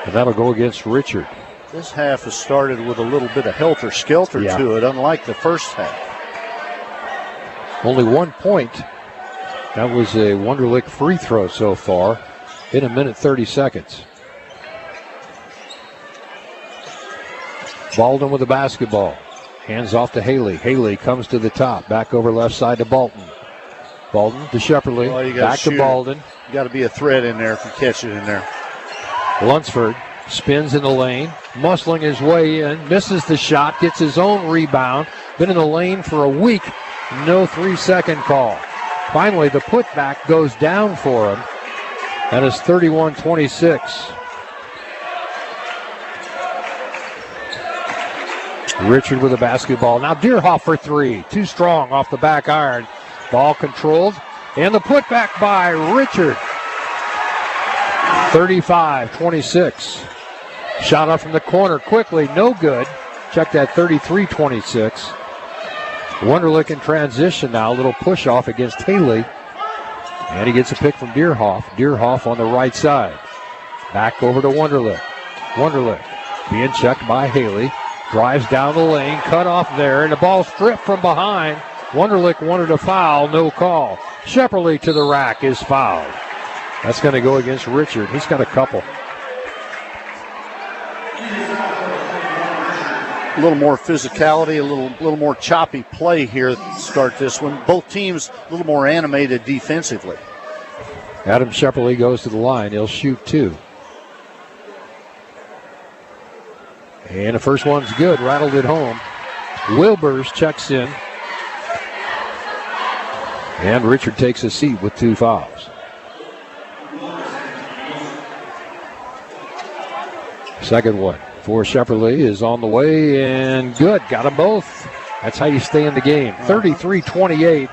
And that'll go against Richard. This half has started with a little bit of helter-skelter to it, unlike the first half. Only 1 point. That was a Wunderlich free throw so far in 1:30 seconds. Baldwin with the basketball. Hands off to Haley. Haley comes to the top. Back over left side to Bolton. Bolton to Shepperly. Back to Baldwin. You got to be a threat in there if you catch it in there. Lunsford spins in the lane, muscling his way in, misses the shot, gets his own rebound. Been in the lane for a week. No 3-second call. Finally, the putback goes down for him. That is 31-26. Richard with the basketball. Now Deerhoff for 3. Too strong off the back iron. Ball controlled. And the putback by Richard. 35-26. Shot up from the corner quickly. No good. Check that, 33-26. Wunderlich in transition now. A little push off against Haley. And he gets a pick from Deerhoff. Deerhoff on the right side. Back over to Wunderlich. Wunderlich being checked by Haley. Drives down the lane, cut off there, and the ball stripped from behind. Wunderlich wanted a foul, no call. Shepperly to the rack is fouled. That's going to go against Richard. He's got a couple. A little more physicality, a little more choppy play here to start this one. Both teams a little more animated defensively. Adam Shepperly goes to the line. He'll shoot 2. And the first one's good. Rattled it home. Wilbers checks in. And Richard takes a seat with 2 fouls. Second one for Shepperly is on the way and good. Got them both. That's how you stay in the game. 33-28.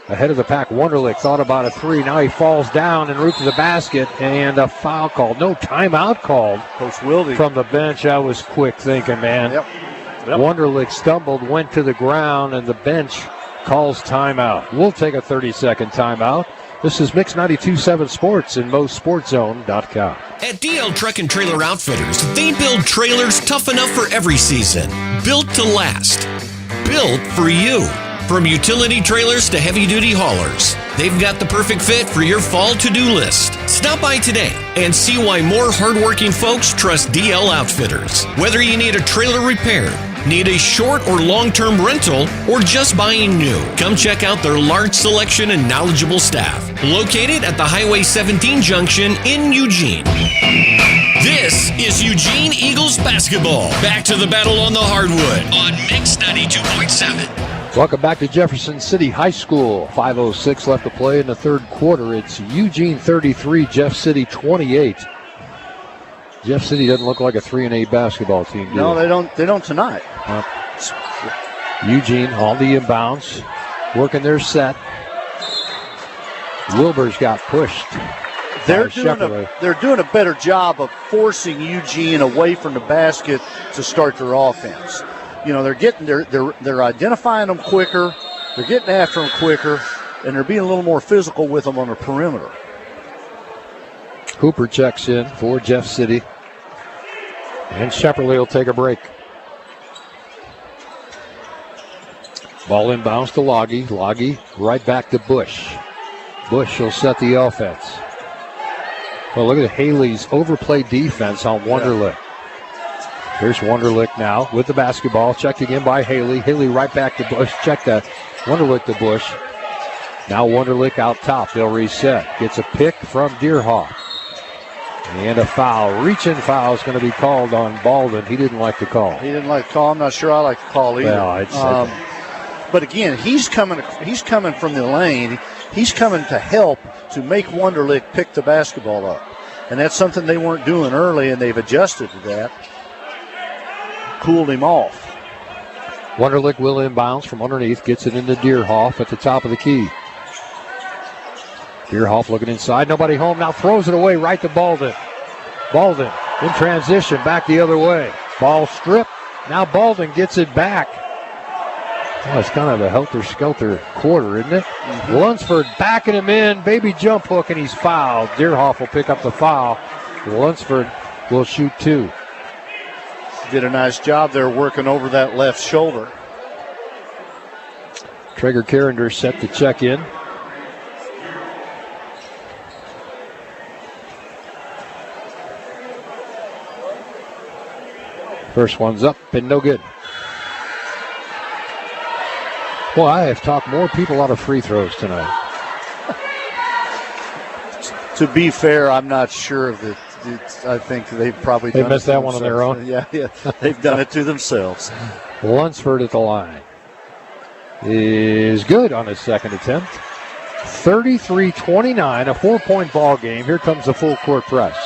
Ahead of the pack, Wunderlich thought about a 3. Now he falls down en route to the basket, and a foul called. No timeout called. Coach Wilde from the bench. I was quick thinking, man. Yep. Wunderlich stumbled, went to the ground, and the bench calls timeout. We'll take a 30-second timeout. This is Mix 92.7 Sports and MoSportsZone.com. At DL Truck and Trailer Outfitters, they build trailers tough enough for every season. Built to last. Built for you. From utility trailers to heavy-duty haulers, they've got the perfect fit for your fall to-do list. Stop by today and see why more hardworking folks trust DL Outfitters. Whether you need a trailer repaired, need a short or long-term rental, or just buying new, come check out their large selection and knowledgeable staff. Located at the Highway 17 junction in Eugene. This is Eugene Eagles Basketball. Back to the battle on the hardwood on Mix 92.7. Welcome back to Jefferson City High School. 5:06 left to play in the third quarter. It's Eugene 33, Jeff City 28. Jeff City doesn't look like a 3-8 basketball team, do No, they don't. They don't tonight. Eugene on the inbounds, working their set. Wilbur's got pushed. They're doing a better job of forcing Eugene away from the basket to start their offense. You know, they're identifying them quicker, they're getting after them quicker, and they're being a little more physical with them on the perimeter. Hooper checks in for Jeff City. And Shepperly will take a break. Ball inbounds to Loggy. Loggy right back to Bush. Bush will set the offense. Well, look at Haley's overplay defense on Wunderlich. Here's Wunderlich now with the basketball. Checked again by Haley. Haley right back to Bush. Check that. Wunderlich to Bush. Now Wunderlich out top. They'll reset. Gets a pick from Deerhoff. And a foul. Reaching foul is going to be called on Baldwin. He didn't like the call. He didn't like the call. I'm not sure I like the call either. Well, but again, he's coming from the lane. He's coming to help to make Wunderlich pick the basketball up. And that's something they weren't doing early, and they've adjusted to that. Cooled him off. Wunderlich will inbounds from underneath. Gets it into Deerhoff at the top of the key. Deerhoff looking inside. Nobody home. Now throws it away right to Baldwin. Baldwin in transition. Back the other way. Ball stripped. Now Baldwin gets it back. Oh, it's kind of a helter-skelter quarter, isn't it? Mm-hmm. Lunsford backing him in. Baby jump hook, and he's fouled. Deerhoff will pick up the foul. Lunsford will shoot two. Did a nice job there working over that left shoulder. Traeger Carrender set to check in. First one's up and no good. Well, I have talked more people out of free throws tonight. To be fair, I'm not sure that. I think they've probably they done missed it that one on their own. Yeah, they've done it to themselves. Lunsford at the line is good on his second attempt. 33-29, a 4-point ball game. Here comes the full court press.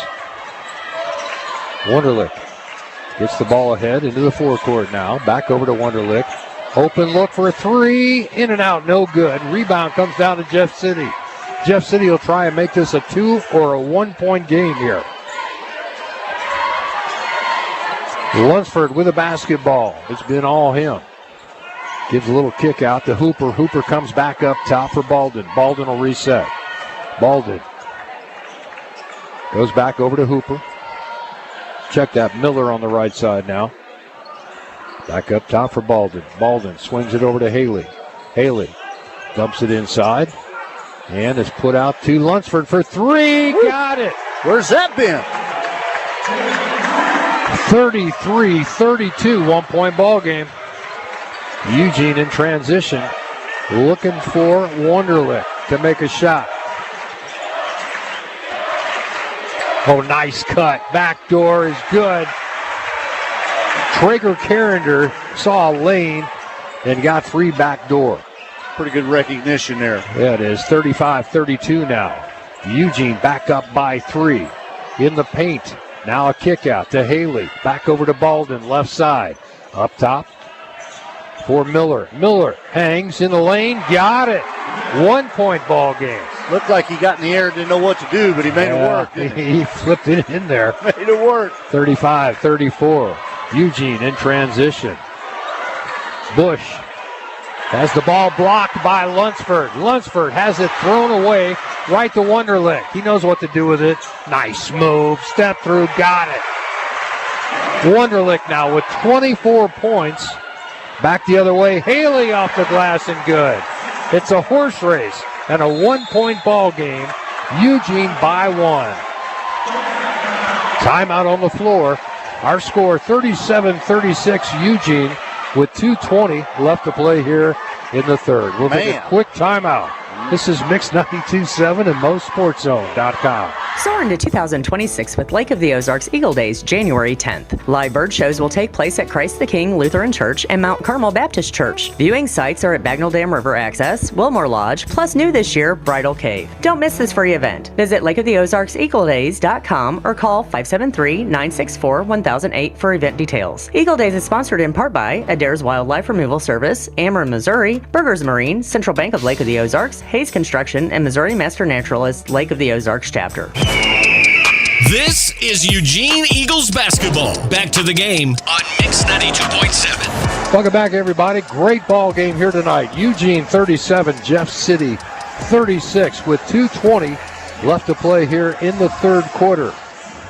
Wunderlich gets the ball ahead into the forecourt now. Back over to Wunderlich. Open look for a three. In and out, no good. Rebound comes down to Jeff City. Jeff City will try and make this a 2 or a 1-point game here. Lunsford with a basketball. It's been all him. Gives a little kick out to Hooper. Hooper comes back up top for Baldwin. Baldwin will reset. Baldwin goes back over to Hooper. Check that. Miller on the right side now. Back up top for Baldwin. Baldwin swings it over to Haley. Haley dumps it inside. And it's put out to Lunsford for three. Woo. Got it. Where's that been? 33-32, 1-point ball game. Eugene in transition, looking for Wunderlich to make a shot. Oh, nice cut. Backdoor is good. Traeger Carrender saw a lane and got free backdoor. Pretty good recognition there. Yeah, it is. 35-32 now. Eugene back up by 3 in the paint. Now a kick out to Haley. Back over to Baldwin, left side. Up top for Miller. Miller hangs in the lane. Got it. 1-point ball game. Looked like he got in the air, didn't know what to do, but he made it work. Didn't he? He flipped it in there. Made it work. 35-34. Eugene in transition. Bush has the ball blocked by Lunsford. Lunsford has it thrown away right to Wonderlick. He knows what to do with it. Nice move. Step through. Got it. Wonderlick now with 24 points. Back the other way. Haley off the glass and good. It's a horse race and a 1-point ball game. Eugene by 1. Timeout on the floor. Our score 37-36 Eugene with 2:20 left to play here in the third. We'll take a quick timeout. This is Mix 92.7 and MoSportsZone.com. Soar into 2026 with Lake of the Ozarks Eagle Days, January 10th. Live bird shows will take place at Christ the King Lutheran Church and Mount Carmel Baptist Church. Viewing sites are at Bagnell Dam River Access, Wilmore Lodge, plus new this year, Bridal Cave. Don't miss this free event. Visit lakeoftheozarkseagledays.com or call 573-964-1008 for event details. Eagle Days is sponsored in part by Adair's Wildlife Removal Service, Ameren, Missouri, Burgers Marine, Central Bank of Lake of the Ozarks, Hayes Construction, and Missouri Master Naturalist Lake of the Ozarks Chapter. This is Eugene Eagles Basketball. Back to the game on Mix 92.7. Welcome back, everybody. Great ball game here tonight. Eugene 37, Jeff City 36 with 2:20 left to play here in the third quarter.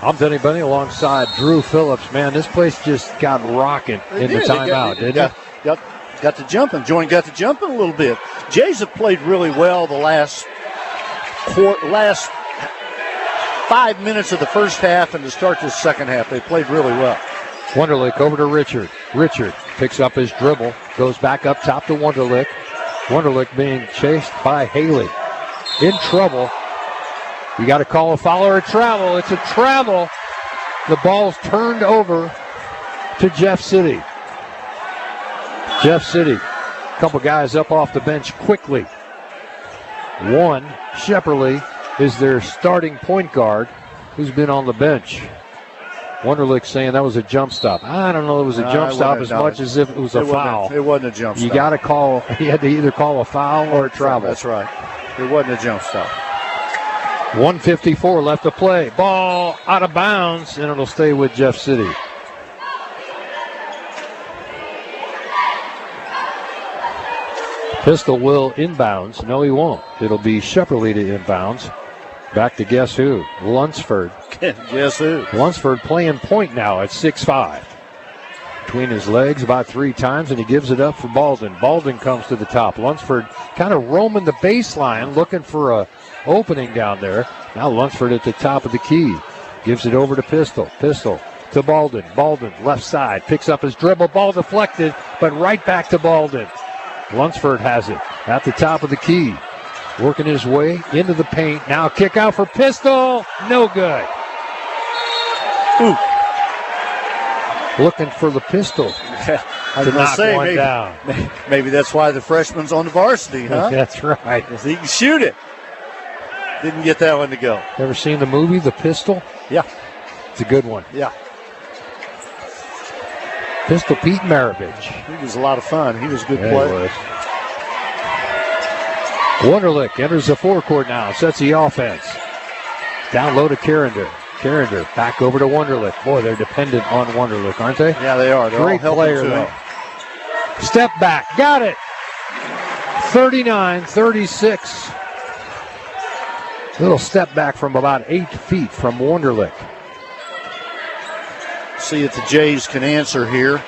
I'm Denny Bunny alongside Drew Phillips. Man, this place just got rocking in the timeout, didn't it? Got to jumping. Jordan got to jumping a little bit. Jays have played really well the last 5 minutes of the first half and to start the second half. They played really well. Wonderlick over to Richard. Richard picks up his dribble, goes back up top to Wonderlick. Wonderlick being chased by Haley. In trouble. You got to call a foul or a travel. It's a travel. The ball's turned over to Jeff City. Jeff City, a couple guys up off the bench quickly. One, Shepperly, is their starting point guard who's been on the bench. Wonderlick saying that was a jump stop. I don't know, it was a jump stop as much as if it was a foul. It wasn't a jump stop. You got to call, you had to either call a foul or a travel. That's right. It wasn't a jump stop. 1:54 left to play. Ball out of bounds, and it'll stay with Jeff City. Pistol will inbounds. No, he won't. It'll be Shepperly to inbounds. Back to guess who? Lunsford. Guess who? Lunsford playing point now at 6'5". Between his legs about 3 times, and he gives it up for Baldwin. Baldwin comes to the top. Lunsford kind of roaming the baseline, looking for a opening down there. Now Lunsford at the top of the key. Gives it over to Pistol. Pistol to Baldwin. Baldwin left side. Picks up his dribble. Ball deflected, but right back to Baldwin. Lunsford has it at the top of the key. Working his way into the paint. Now kick out for Pistol. No good. Ooh. Looking for the Pistol. I was going to say, down. Maybe that's why the freshman's on the varsity, huh? That's right. He can shoot it. Didn't get that one to go. Ever seen the movie, The Pistol? Yeah. It's a good one. Yeah. Pistol Pete Maravich. He was a lot of fun. He was a good player. Wonderlick enters the forecourt now. Sets the offense. Down low to Carrender. Carrender back over to Wonderlick. Boy, they're dependent on Wonderlick, aren't they? Yeah, they are. They're great all player, though. Step back. Got it. 39-36. Little step back from about 8 feet from Wonderlick. See if the Jays can answer here.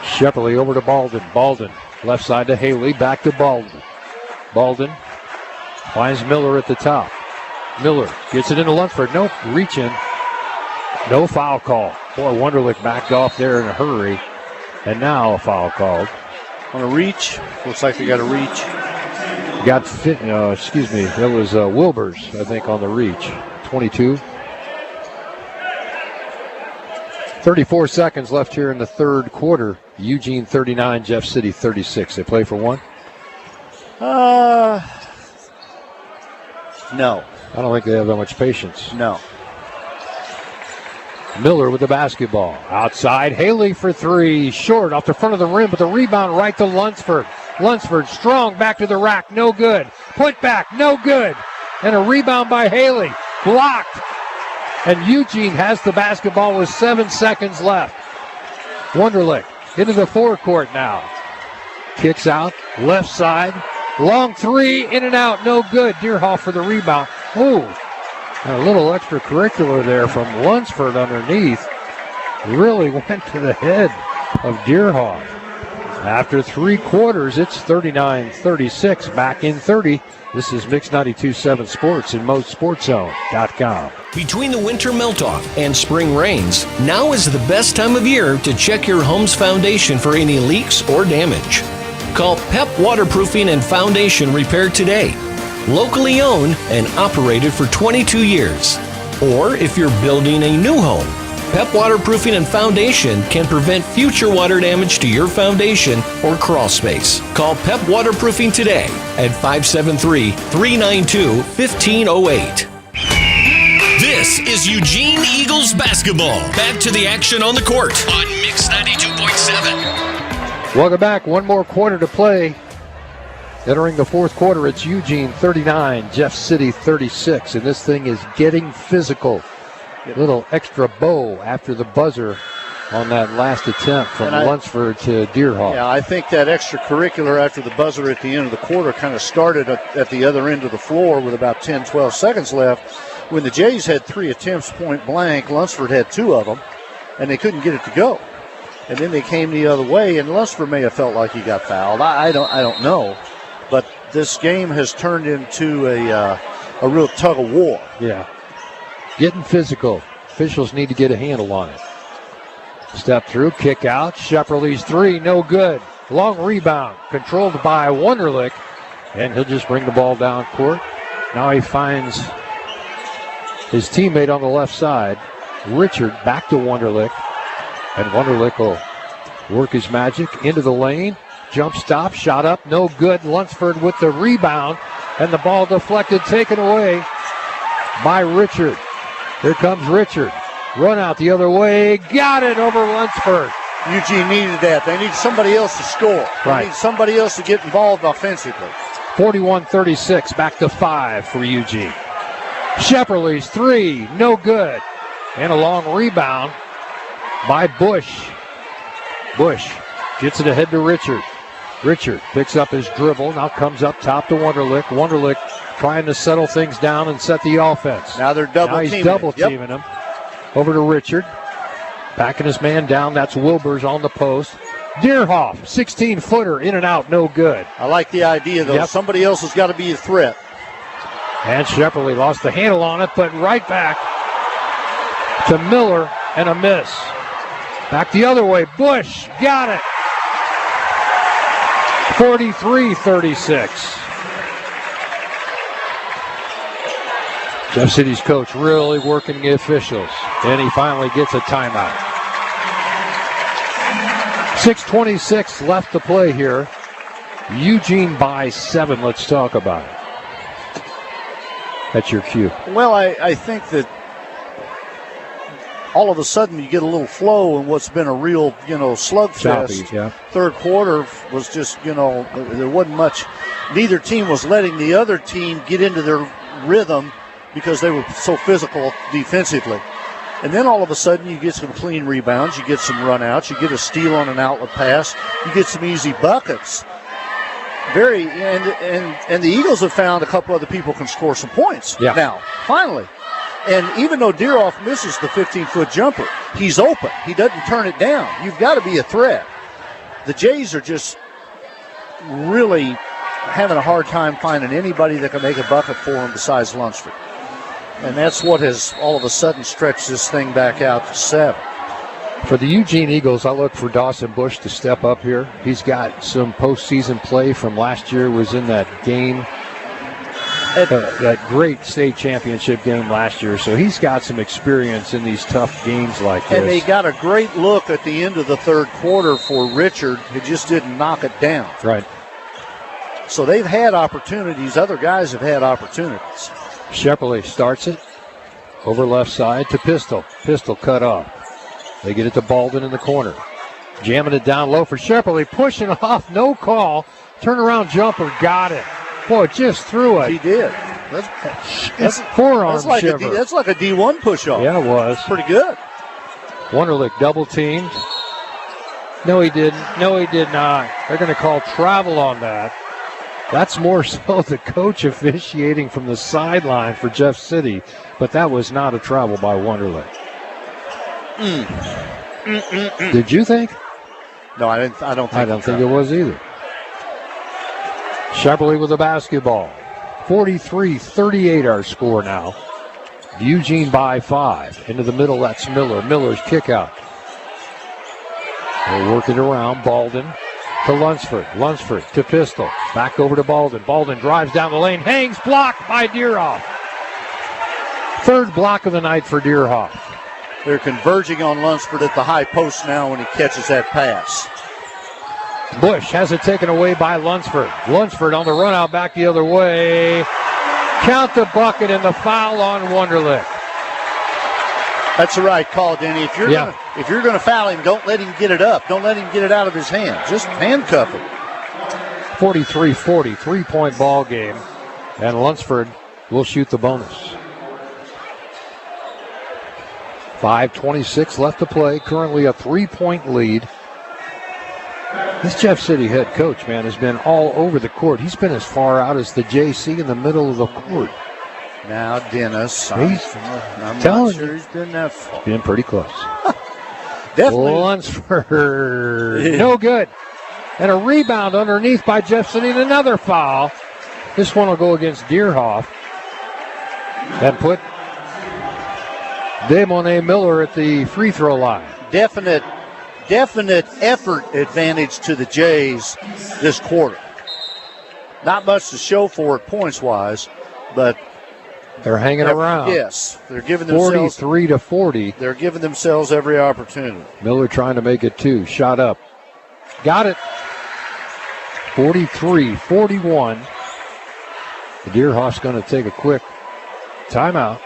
Shepperly over to Baldwin. Baldwin left side to Haley. Back to Baldwin. Baldwin finds Miller at the top. Miller gets it into Lunsford. Nope, reaching. No foul call. Boy, Wonderlick backed off there in a hurry. And now a foul called. On a reach. Looks like they got a reach. It was Wilbers, I think, on the reach. 22. 34 seconds left here in the third quarter. Eugene 39, Jeff City 36. They play for one? No. I don't think they have that much patience. No. Miller with the basketball. Outside, Haley for 3. Short off the front of the rim, but the rebound right to Lunsford. Lunsford strong back to the rack. No good. Put back. No good. And a rebound by Haley. Blocked. And Eugene has the basketball with 7 seconds left. Wonderlick into the forecourt now. Kicks out. Left side. Long three, in and out, no good. Deerhoff for the rebound. Ooh, a little extracurricular there from Lunsford underneath. Really went to the head of Deerhoff. After 3 quarters, it's 39-36. Back in 30. This is Mix 92.7 Sports and MoSportsZone.com. Between the winter melt-off and spring rains, now is the best time of year to check your home's foundation for any leaks or damage. Call PEP Waterproofing and Foundation Repair today. Locally owned and operated for 22 years. Or if you're building a new home, PEP Waterproofing and Foundation can prevent future water damage to your foundation or crawl space. Call PEP Waterproofing today at 573-392-1508. This is Eugene Eagles Basketball. Back to the action on the court on Mix 92.7. Welcome back. One more quarter to play. Entering the fourth quarter, it's Eugene 39, Jeff City 36, and this thing is getting physical. A little extra bow after the buzzer on that last attempt from Lunsford to Deerhoff. Yeah, I think that extracurricular after the buzzer at the end of the quarter kind of started at the other end of the floor with about 10, 12 seconds left. When the Jays had 3 attempts point blank, Lunsford had 2 of them, and they couldn't get it to go. And then they came the other way, and Lunsford may have felt like he got fouled. I don't know. But this game has turned into a real tug of war. Yeah. Getting physical. Officials need to get a handle on it. Step through, kick out. Shepperly's 3, no good. Long rebound, controlled by Wunderlich, and he'll just bring the ball down court. Now he finds his teammate on the left side, Richard, back to Wunderlich, and Wunderlich will work his magic into the lane. Jump stop, shot up, no good. Lunsford with the rebound, and the ball deflected, taken away by Richard. Here comes Richard. Run out the other way. Got it over Lunsford. Eugene needed that. They need somebody else to score. They need somebody else to get involved offensively. 41-36, back to 5 for Eugene. Shepperly's 3, no good. And a long rebound by Bush. Bush gets it ahead to Richard. Richard picks up his dribble, now comes up top to Wunderlich. Wunderlich trying to settle things down and set the offense. Now they're he's double teaming him. Over to Richard. Backing his man down. That's Wilbers on the post. Deerhoff, 16-footer, in and out, no good. I like the idea, though. Somebody else has got to be a threat. And Shepperly lost the handle on it, but right back to Miller, and a miss. Back the other way. Bush got it. 43-36. Jeff City's coach really working the officials. And he finally gets a timeout. 6:26 left to play here. Eugene by 7. Let's talk about it. That's your cue. Well, I think that all of a sudden you get a little flow in what's been a real, slugfest. Choppy, yeah. Third quarter was just, there wasn't much. Neither team was letting the other team get into their rhythm because they were so physical defensively. And then all of a sudden you get some clean rebounds, you get some runouts, you get a steal on an outlet pass, you get some easy buckets. And the Eagles have found a couple other people can score some points now, finally. And even though Deerhoff misses the 15-foot jumper, he's open. He doesn't turn it down. You've got to be a threat. The Jays are just really having a hard time finding anybody that can make a bucket for them besides Lunsford. And that's what has all of a sudden stretched this thing back out to 7. For the Eugene Eagles, I look for Dawson Bush to step up here. He's got some postseason play from last year, was in that game, that great state championship game last year. So he's got some experience in these tough games like this. And they got a great look at the end of the third quarter for Richard, who just didn't knock it down. Right. So they've had opportunities. Other guys have had opportunities. Shepperly starts it over left side to Pistol. Pistol cut off. They get it to Baldwin in the corner. Jamming it down low for Shepperly. Pushing off. No call. Turnaround jumper. Got it. Boy, just threw it. He did. That's forearm shiver. That's like a D1 push-off. Yeah, it was. Pretty good. Wunderlich double teamed. No, he didn't. No, he did not. They're going to call travel on that. That's more so the coach officiating from the sideline for Jeff City, but that was not a travel by Wonderlic. Did you think? No, I didn't. I don't think it was either. Shepley with the basketball. 43-38 our score now. Eugene by 5. Into the middle, that's Miller. Miller's kick out. They'll work it around. Baldwin to Lunsford. Lunsford to Pistol. Back over to Baldwin. Baldwin drives down the lane. Hangs, blocked by Deerhoff. Third block of the night for Deerhoff. They're converging on Lunsford at the high post now when he catches that pass. Bush has it taken away by Lunsford. Lunsford on the run out back the other way. Count the bucket and the foul on Wonderlic. That's the right call, Denny. If you're gonna foul him, don't let him get it up. Don't let him get it out of his hand. Just handcuff him. 43-40, 3-point ball game, and Lunsford will shoot the bonus. 5:26 left to play. Currently a 3-point lead. This Jeff City head coach, man, has been all over the court. He's been as far out as the JC in the middle of the court. Now, Dennis, I'm not sure he's been that far. Been pretty close. Definitely. Lunsford, no good. And a rebound underneath by Jeff City and another foul. This one will go against Deerhoff and put Demonet Miller at the free throw line. Definite effort advantage to the Jays this quarter. Not much to show for it points-wise, but they're hanging around. Yes, they're giving themselves 43-40. They're giving themselves every opportunity. Miller trying to make it 2. Shot up. Got it. 43-41. The Deerhoff's going to take a quick timeout.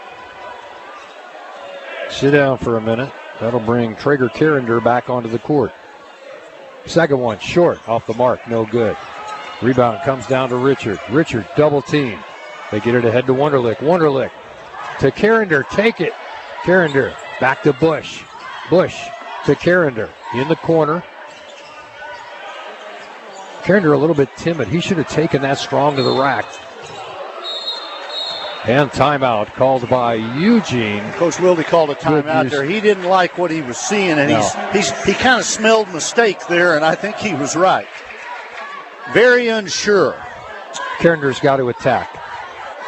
Sit down for a minute. That'll bring Traeger Carrender back onto the court. Second one, short, off the mark, no good. Rebound comes down to Richard. Richard, double team. They get it ahead to Wonderlic. Wonderlic to Carrender, take it. Carrender, back to Bush. Bush to Carrender, in the corner. Carrender a little bit timid. He should have taken that strong to the rack. And timeout called by Eugene. Coach Wilde called a timeout there. He didn't like what he was seeing, and he kind of smelled mistake there, and I think he was right. Very unsure. Carrender's got to attack.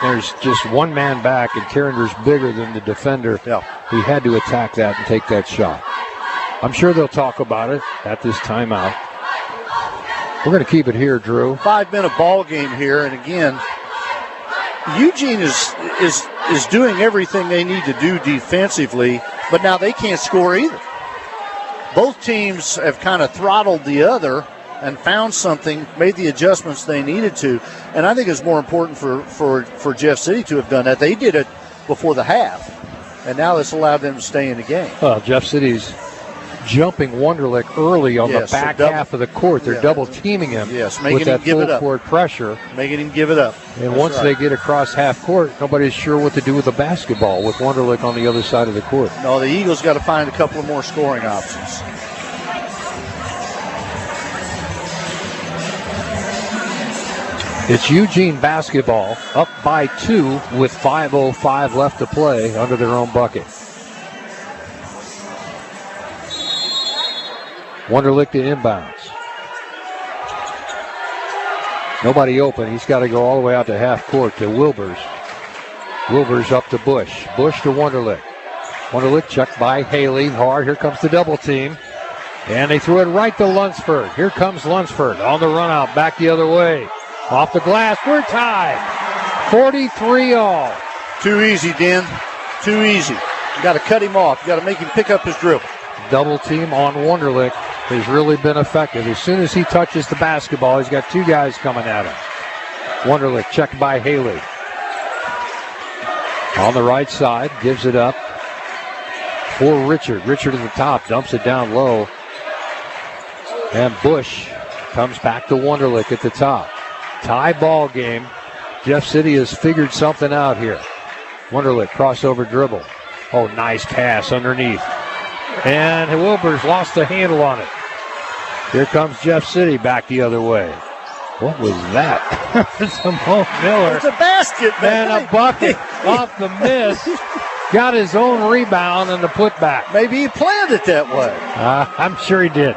There's just one man back, and Carrender's bigger than the defender. Yeah. He had to attack that and take that shot. I'm sure they'll talk about it at this timeout. We're going to keep it here, Drew. 5-minute ball game here, and again, Eugene is doing everything they need to do defensively, but now they can't score either. Both teams have kind of throttled the other and found something, made the adjustments they needed to. And I think it's more important for Jeff City to have done that. They did it before the half, and now this allowed them to stay in the game. Well, Jeff City's jumping Wonderlic early on the back half of the court. They're double teaming him with that full court pressure. Making him give it up. And once they get across half court, nobody's sure what to do with the basketball with Wonderlic on the other side of the court. No, the Eagles got to find a couple of more scoring options. It's Eugene basketball, up by 2 with 5:05 left to play under their own bucket. Wonderlic to inbounds. Nobody open. He's got to go all the way out to half court to Wilbers. Wilbers up to Bush. Bush to Wonderlic. Wonderlic checked by Haley. Hard. Here comes the double team. And they threw it right to Lunsford. Here comes Lunsford on the run out. Back the other way. Off the glass. We're tied. 43-all. Too easy, Den. Too easy. You got to cut him off. You got to make him pick up his dribble. Double team on Wonderlic has really been effective. As soon as he touches the basketball, he's got 2 guys coming at him. Wonderlic checked by Haley. On the right side, gives it up for Richard. Richard at the top, dumps it down low. And Bush comes back to Wonderlic at the top. Tie ball game. Jeff City has figured something out here. Wonderlic crossover dribble. Oh, nice pass underneath. And Wilbers lost the handle on it. Here comes Jeff City back the other way. What was that? Simone Miller. It's a basket, man. And a bucket off the miss. Got his own rebound and the putback. Maybe he planned it that way. I'm sure he did.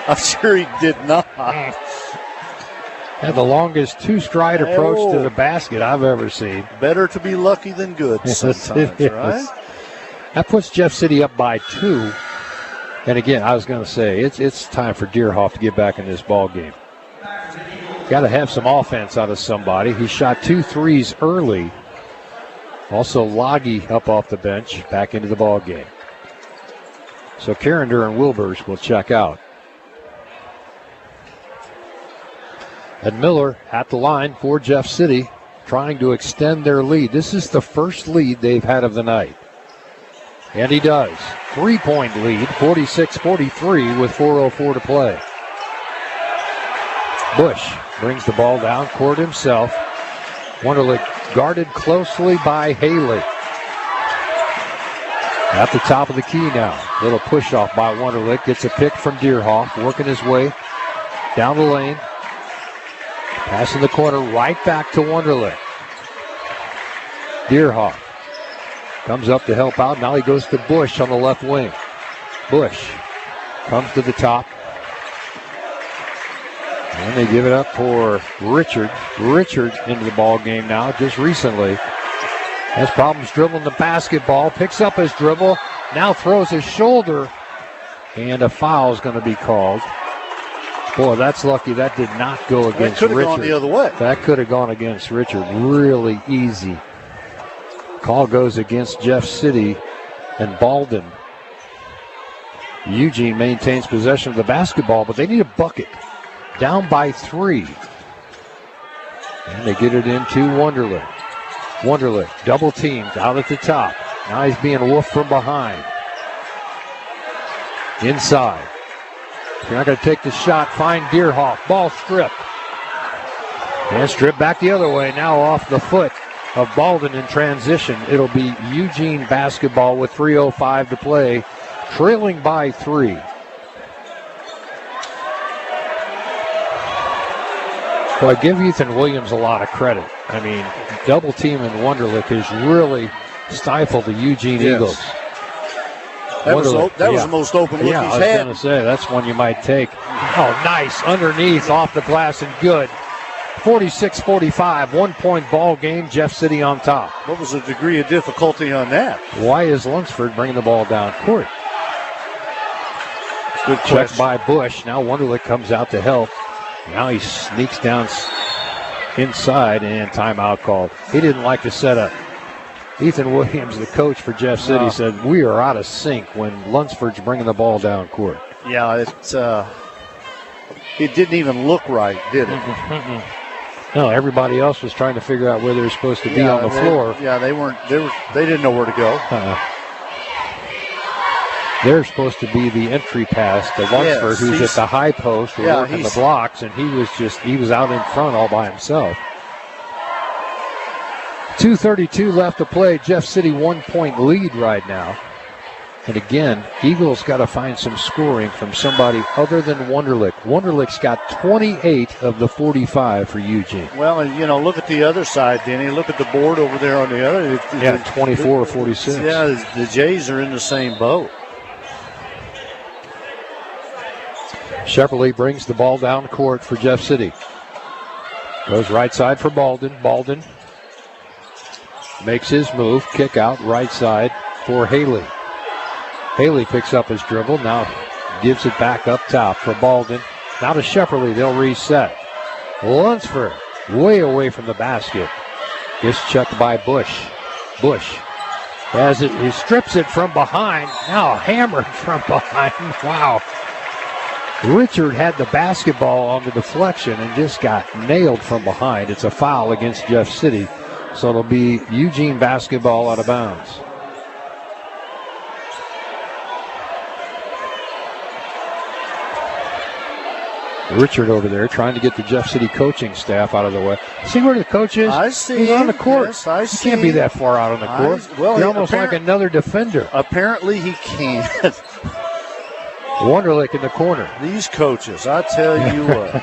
I'm sure he did not. Had the longest two-stride approach to the basket I've ever seen. Better to be lucky than good sometimes, right? That puts Jeff City up by 2. And again, I was going to say, it's time for Deerhoff to get back in this ball game. Got to have some offense out of somebody. He shot 2 threes early. Also, Loggy up off the bench, back into the ball game. So Carrender and Wilbers will check out. And Miller at the line for Jeff City, trying to extend their lead. This is the first lead they've had of the night. And he does. 3-point lead, 46-43 with 4:04 to play. Bush brings the ball down court himself. Wunderlich guarded closely by Haley. At the top of the key now. Little push off by Wunderlich. Gets a pick from Deerhoff, working his way down the lane. Pass in the corner, right back to Wunderlich. Deerhoff comes up to help out. Now he goes to Bush on the left wing. Bush comes to the top. And they give it up for Richard. Richard into the ball game now, just recently. Has problems dribbling the basketball. Picks up his dribble. Now throws his shoulder. And a foul is going to be called. Boy, that's lucky. That did not go against Richard. That could have gone the other way. That could have gone against Richard. Really easy. Call goes against Jeff City and Baldwin. Eugene maintains possession of the basketball, but they need a bucket. Down by 3. And they get it into Wunderlich. Wunderlich double teamed out at the top. Now he's being woofed from behind. Inside. If you're not going to take the shot, find Deerhoff. Ball stripped. And stripped back the other way. Now off the foot of Baldwin in transition. It'll be Eugene basketball with 3:05 to play. Trailing by 3. Well, I give Ethan Williams a lot of credit. I mean, double team in Wunderlich has really stifled the Eugene Eagles. That was the most open look he's had. I was going to say, that's one you might take. Oh, nice. Underneath, off the glass, and good. 46-45, 1-point ball game. Jeff City on top. What was the degree of difficulty on that? Why is Lunsford bringing the ball down court? Good check by Bush. Now Wunderlich comes out to help. Now he sneaks down inside, and timeout called. He didn't like the setup. Ethan Williams, the coach for Jeff City, said, we are out of sync when Lunsford's bringing the ball down court. Yeah, it didn't even look right, did it? No, everybody else was trying to figure out where they were supposed to be on the floor. Yeah, they didn't know where to go. They're supposed to be the entry pass to Lunsford, who's at the high post working the blocks, and he was out in front all by himself. 2:32 left to play. Jeff City 1-point lead right now. And again, Eagles got to find some scoring from somebody other than Wunderlich. Wunderlich's got 28 of the 45 for Eugene. Well, and look at the other side, Denny. Look at the board over there on the other. 24 or 46. Yeah, the Jays are in the same boat. Shepperly brings the ball down court for Jeff City. Goes right side for Baldwin. Baldwin makes his move. Kick out right side for Haley. Haley picks up his dribble. Now gives it back up top for Baldwin. Now to Shepperly. They'll reset. Lunsford way away from the basket. Gets checked by Bush. Bush has it. He strips it from behind. Now hammered from behind. Wow. Richard had the basketball on the deflection and just got nailed from behind. It's a foul against Jeff City. So it'll be Eugene basketball out of bounds. Richard over there trying to get the Jeff City coaching staff out of the way. See where the coach is? I see. He's on the court. Yes, I see. He can't be that far out on the court. He's almost like another defender. Apparently he can't. Wunderlich in the corner. These coaches, I tell you what.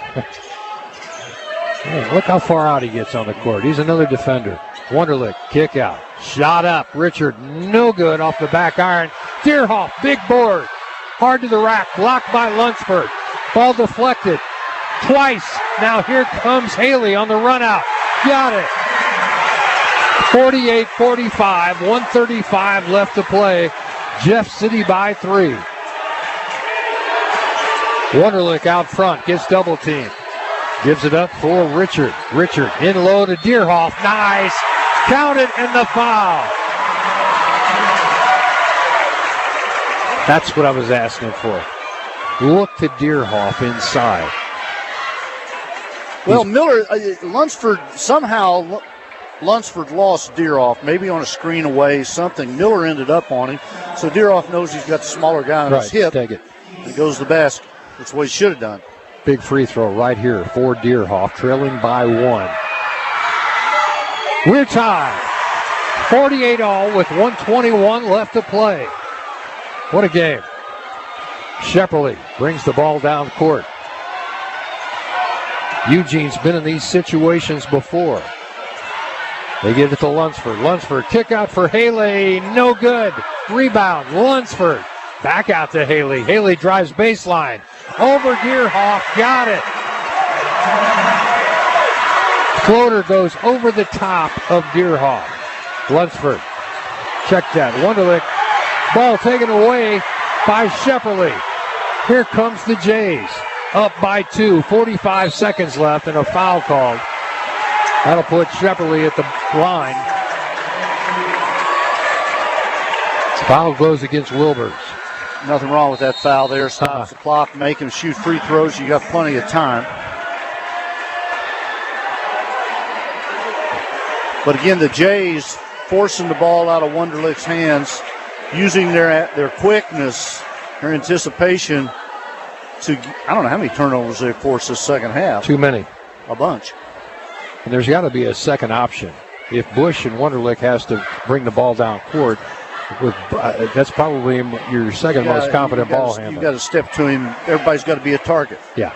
Man, look how far out he gets on the court. He's another defender. Wunderlich, kick out. Shot up. Richard, no good off the back iron. Deerhoff, big board. Hard to the rack. Blocked by Lunsford. Ball deflected. Twice. Now here comes Haley on the run out. Got it. 48-45. 135 left to play. Jeff City by 3. Wunderlich out front. Gets double teamed. Gives it up for Richard. Richard in low to Deerhoff. Nice. Counted and the foul. That's what I was asking for. Look to Deerhoff inside. Well, Miller, Lunsford, somehow Lunsford lost Deerhoff, maybe on a screen away, something. Miller ended up on him. So Deerhoff knows he's got the smaller guy on his hip. Take it. And goes to the basket. That's what he should have done. Big free throw right here for Deerhoff, trailing by 1. We're tied. 48-all with 1:21 left to play. What a game. Shepperly brings the ball down court. Eugene's been in these situations before. They give it to Lunsford. Lunsford, kick out for Haley. No good. Rebound, Lunsford. Back out to Haley. Haley drives baseline. Over Deerhoff. Got it. Floater goes over the top of Deerhoff. Lunsford. Check that. Wunderlich. Ball taken away by Shepperly. Here comes the Jays. Up by 2. 45 seconds left and a foul called. That'll put Shepperly at the line. Foul goes against Wilbers. Nothing wrong with that foul there. Stops the clock, make him shoot free throws. You got plenty of time. But again, the Jays forcing the ball out of Wunderlich's hands, using their quickness, their anticipation to, I don't know how many turnovers they forced this second half. Too many. A bunch. And there's got to be a second option. If Bush and Wunderlich has to bring the ball down court, that's probably your second most confident ball handler. You've got to step to him. Everybody's got to be a target. Yeah.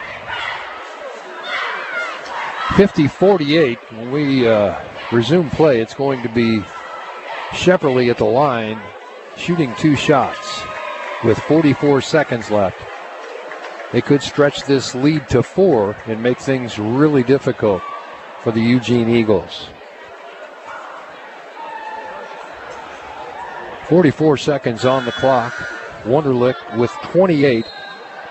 50-48. When we resume play, it's going to be Shepperly at the line, shooting 2 shots with 44 seconds left. They could stretch this lead to 4 and make things really difficult for the Eugene Eagles. 44 seconds on the clock. Wunderlich with 28.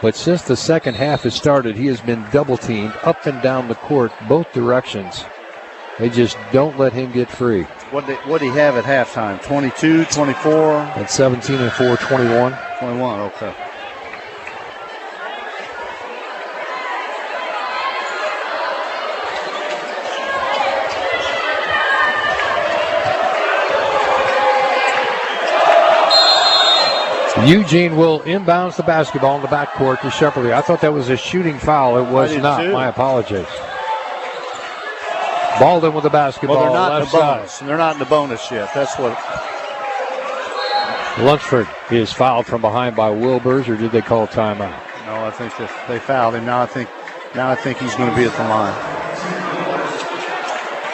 But since the second half has started, he has been double teamed up and down the court, both directions. They just don't let him get free. What did he have at halftime? 22, 24? At 17 and 4, 21. 21, okay. Eugene will inbounds the basketball in the backcourt to Shepperly. I thought that was a shooting foul. It was not. Too. My apologies. Baldwin with the basketball. Well, they're not left in the bonus. They're not in the bonus yet. That's what. Lunsford is fouled from behind by Wilbers, or did they call timeout? No, I think they fouled him. Now I think he's going to be at the line.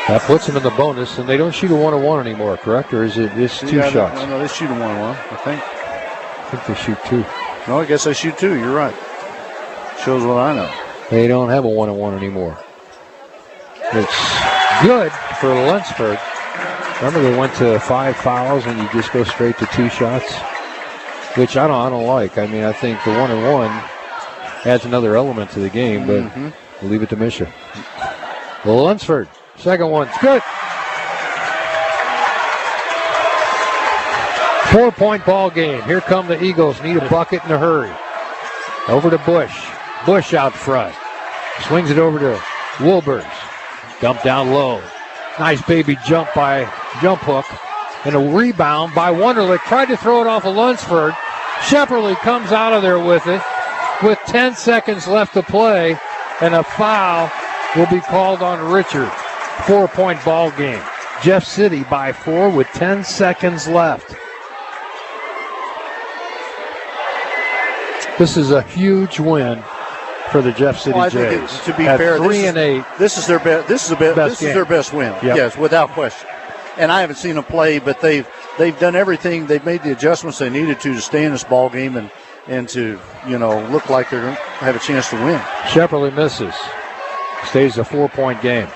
That puts him in the bonus, and they don't shoot a 1-on-1 anymore, correct? Or is it just 2 shots? No, they shoot a 1-on-1, I think. I think they shoot 2. No, I guess they shoot 2. You're right. Shows what I know. They don't have a 1-on-1 anymore. It's good for Lunsford. Remember they went to 5 fouls and you just go straight to 2 shots, which I don't like. I mean, I think the 1-on-1 adds another element to the game, but we'll leave it to Misha. Lunsford, second one's good. 4-point ball game. Here come the Eagles. Need a bucket in a hurry. Over to Bush. Bush out front. Swings it over to Wilbers. Dump down low. Nice baby jump hook. And a rebound by Wunderlich. Tried to throw it off of Lunsford. Shepperly comes out of there with it. With 10 seconds left to play. And a foul will be called on Richard. 4-point ball game. Jeff City by 4 with 10 seconds left. This is a huge win for the Jeff City Jays. To be fair, 3-8. This is their best. This is their best win. Yep. Yes, without question. And I haven't seen them play, but they've done everything. They've made the adjustments they needed to stay in this ball game and to look like they're going to have a chance to win. Shepperly misses. Stays a 4-point game.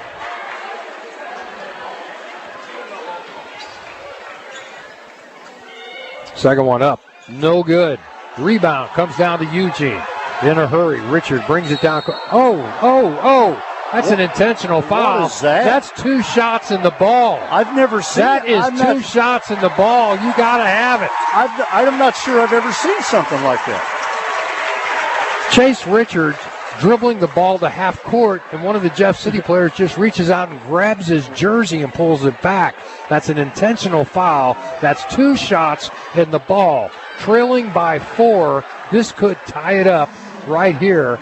Second one up. No good. Rebound comes down to Eugene. In a hurry. Richard brings it down. Oh. That's an intentional foul. What is that? That's 2 shots in the ball. I've never seen that. That is 2 shots in the ball. You got to have it. I'm not sure I've ever seen something like that. Chase Richards dribbling the ball to half court, and one of the Jeff City players just reaches out and grabs his jersey and pulls it back. That's an intentional foul. That's 2 shots in the ball. Trailing by 4. This could tie it up right here.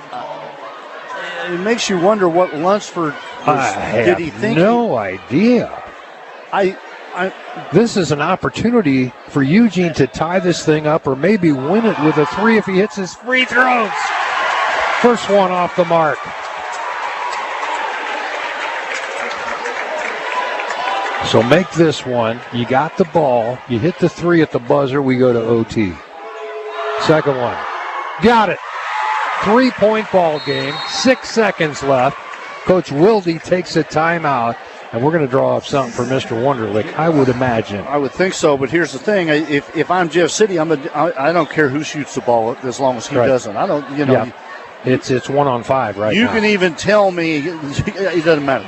It makes you wonder what Lunsford did he think? No idea. This is an opportunity for Eugene to tie this thing up or maybe win it with a 3 if he hits his free throws. First one off the mark. So make this one. You got the ball. You hit the 3 at the buzzer. We go to OT. Second one. Got it. 3-point ball game. 6 seconds left. Coach Wilde takes a timeout. And we're going to draw up something for Mr. Wunderlich, I would imagine. I would think so, but here's the thing. If I'm Jeff City, I don't care who shoots the ball as long as he doesn't. I don't, Yeah. It's 1-on-5 right now. You can even tell me, it doesn't matter.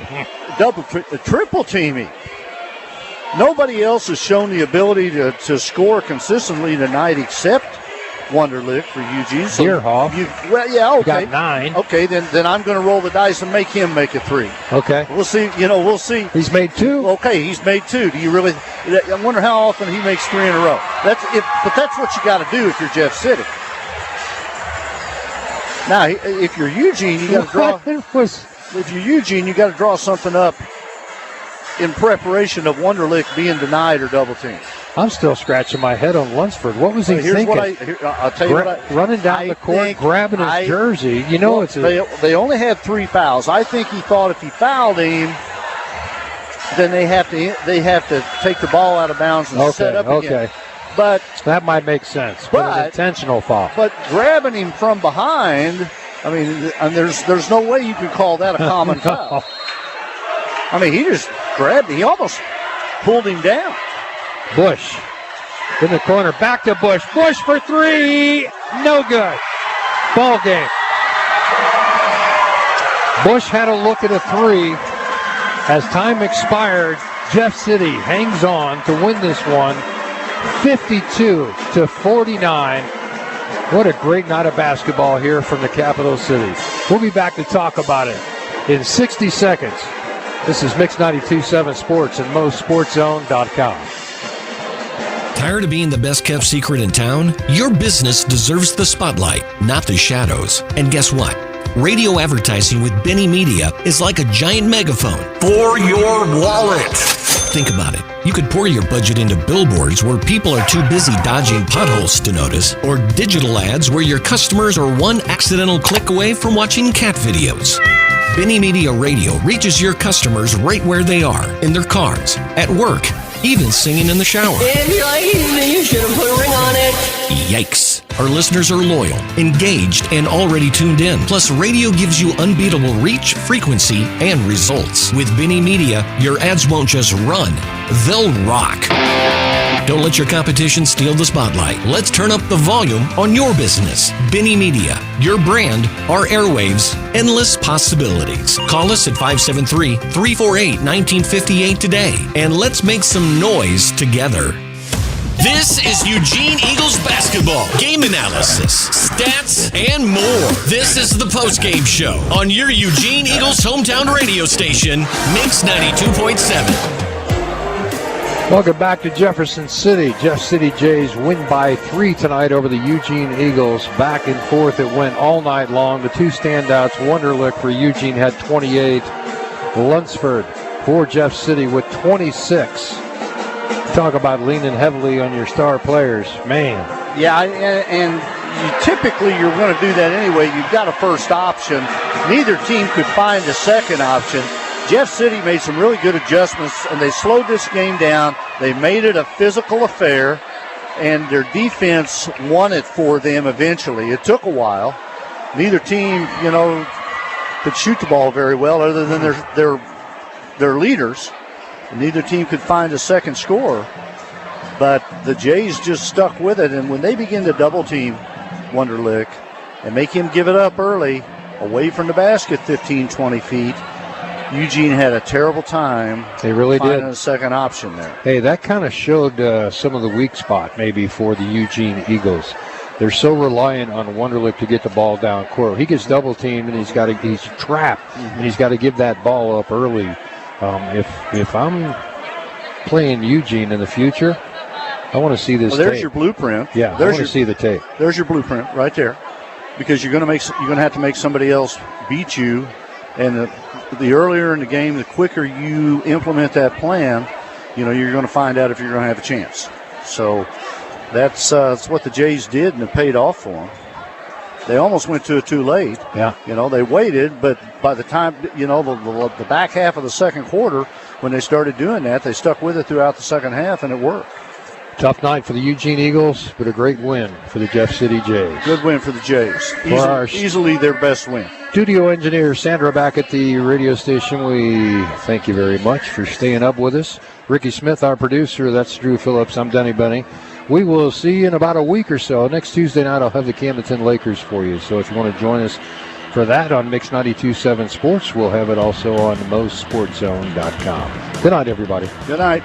Triple teaming. Nobody else has shown the ability to score consistently tonight except Wunderlich for Eugene. So Deerhoff. Okay. Got 9. Okay, then I'm going to roll the dice and make him make a 3. Okay. We'll see. We'll see. He's made 2. Okay, he's made 2. Do you really? I wonder how often he makes 3 in a row. But that's what you got to do if you're Jeff City. Now, if you're Eugene, you got to draw. If you're Eugene, you got to draw something up in preparation of Wunderlich being denied or double teamed. I'm still scratching my head on Lunsford. What was he thinking? I'll tell you running down the court, grabbing his jersey. They only had 3 fouls. I think he thought if he fouled him, then they have to take the ball out of bounds and set up again. But that might make sense. But an intentional foul. But grabbing him from behind, there's no way you could call that a common foul. He just grabbed him. He almost pulled him down. Bush in the corner, back to Bush. Bush for 3, no good. Ball game. Bush had a look at a 3. As time expired, Jeff City hangs on to win this one, 52-49. What a great night of basketball here from the capital city. We'll be back to talk about it in 60 seconds. This is Mix 92.7 Sports and MoSportsZone.com. Tired of being the best kept secret in town? Your business deserves the spotlight, not the shadows. And guess what? Radio advertising with Benny Media is like a giant megaphone for your wallet. Think about it. You could pour your budget into billboards where people are too busy dodging potholes to notice, or digital ads where your customers are one accidental click away from watching cat videos. Benny Media Radio reaches your customers right where they are, in their cars, at work, even singing in the shower. If you like it, then you should have put a ring on it. Yikes. Our listeners are loyal, engaged, and already tuned in. Plus, radio gives you unbeatable reach, frequency, and results. With Benny Media, your ads won't just run, they'll rock. Don't let your competition steal the spotlight. Let's turn up the volume on your business. Benny Media, your brand, our airwaves, endless possibilities. Call us at 573-348-1958 today, and let's make some noise together. This is Eugene Eagles Basketball. Game analysis, stats, and more. This is the postgame show on your Eugene Eagles hometown radio station, Mix 92.7. Welcome back to Jefferson City. Jeff City Jays win by 3 tonight over the Eugene Eagles. Back and forth it went all night long. The 2 standouts, Wunderlich for Eugene had 28. Lunsford for Jeff City with 26. Talk about leaning heavily on your star players. Man. Yeah, and typically you're going to do that anyway. You've got a first option. Neither team could find a second option. Jeff City made some really good adjustments, and they slowed this game down. They made it a physical affair, and their defense won it for them eventually. It took a while. Neither team, could shoot the ball very well other than their leaders. Neither team could find a second score. But the Jays just stuck with it, and when they begin to double-team Wunderlich and make him give it up early, away from the basket 15, 20 feet, Eugene had a terrible time. They really finding did. a second option there. Hey, that kind of showed some of the weak spot maybe for the Eugene Eagles. They're so reliant on Wunderlich to get the ball down court. He gets double teamed and he's trapped, and he's got to give that ball up early. If I'm playing Eugene in the future, I want to see this. There's tape. your blueprint. Yeah, I want to see the tape. There's your blueprint right there, because you're going to have to make somebody else beat you, and the earlier in the game, the quicker you implement that plan, you're going to find out if you're going to have a chance. So that's what the Jays did, and it paid off for them. They almost went to it too late. Yeah. They waited, but by the time, the back half of the second quarter, when they started doing that, they stuck with it throughout the second half, and it worked. Tough night for the Eugene Eagles, but a great win for the Jeff City Jays. Good win for the Jays. Easily their best win. Studio engineer Sandra back at the radio station. We thank you very much for staying up with us. Ricky Smith, our producer. That's Drew Phillips. I'm Denny Benny. We will see you in about a week or so. Next Tuesday night, I'll have the Camdenton Lakers for you. So if you want to join us for that on Mix 92.7 Sports, we'll have it also on MoSportsZone.com. Good night, everybody. Good night.